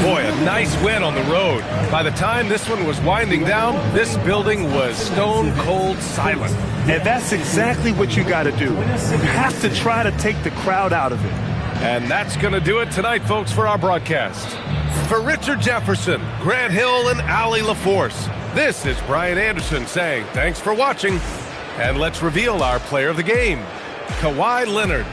Boy, a nice win on the road. By the time this one was winding down, this building was stone cold silent. And that's exactly what you got to do. You have to try to take the crowd out of it. And that's going to do it tonight, folks, for our broadcast. For Richard Jefferson, Grant Hill, and Allie LaForce, this is Brian Anderson saying thanks for watching. And let's reveal our player of the game, Kawhi Leonard.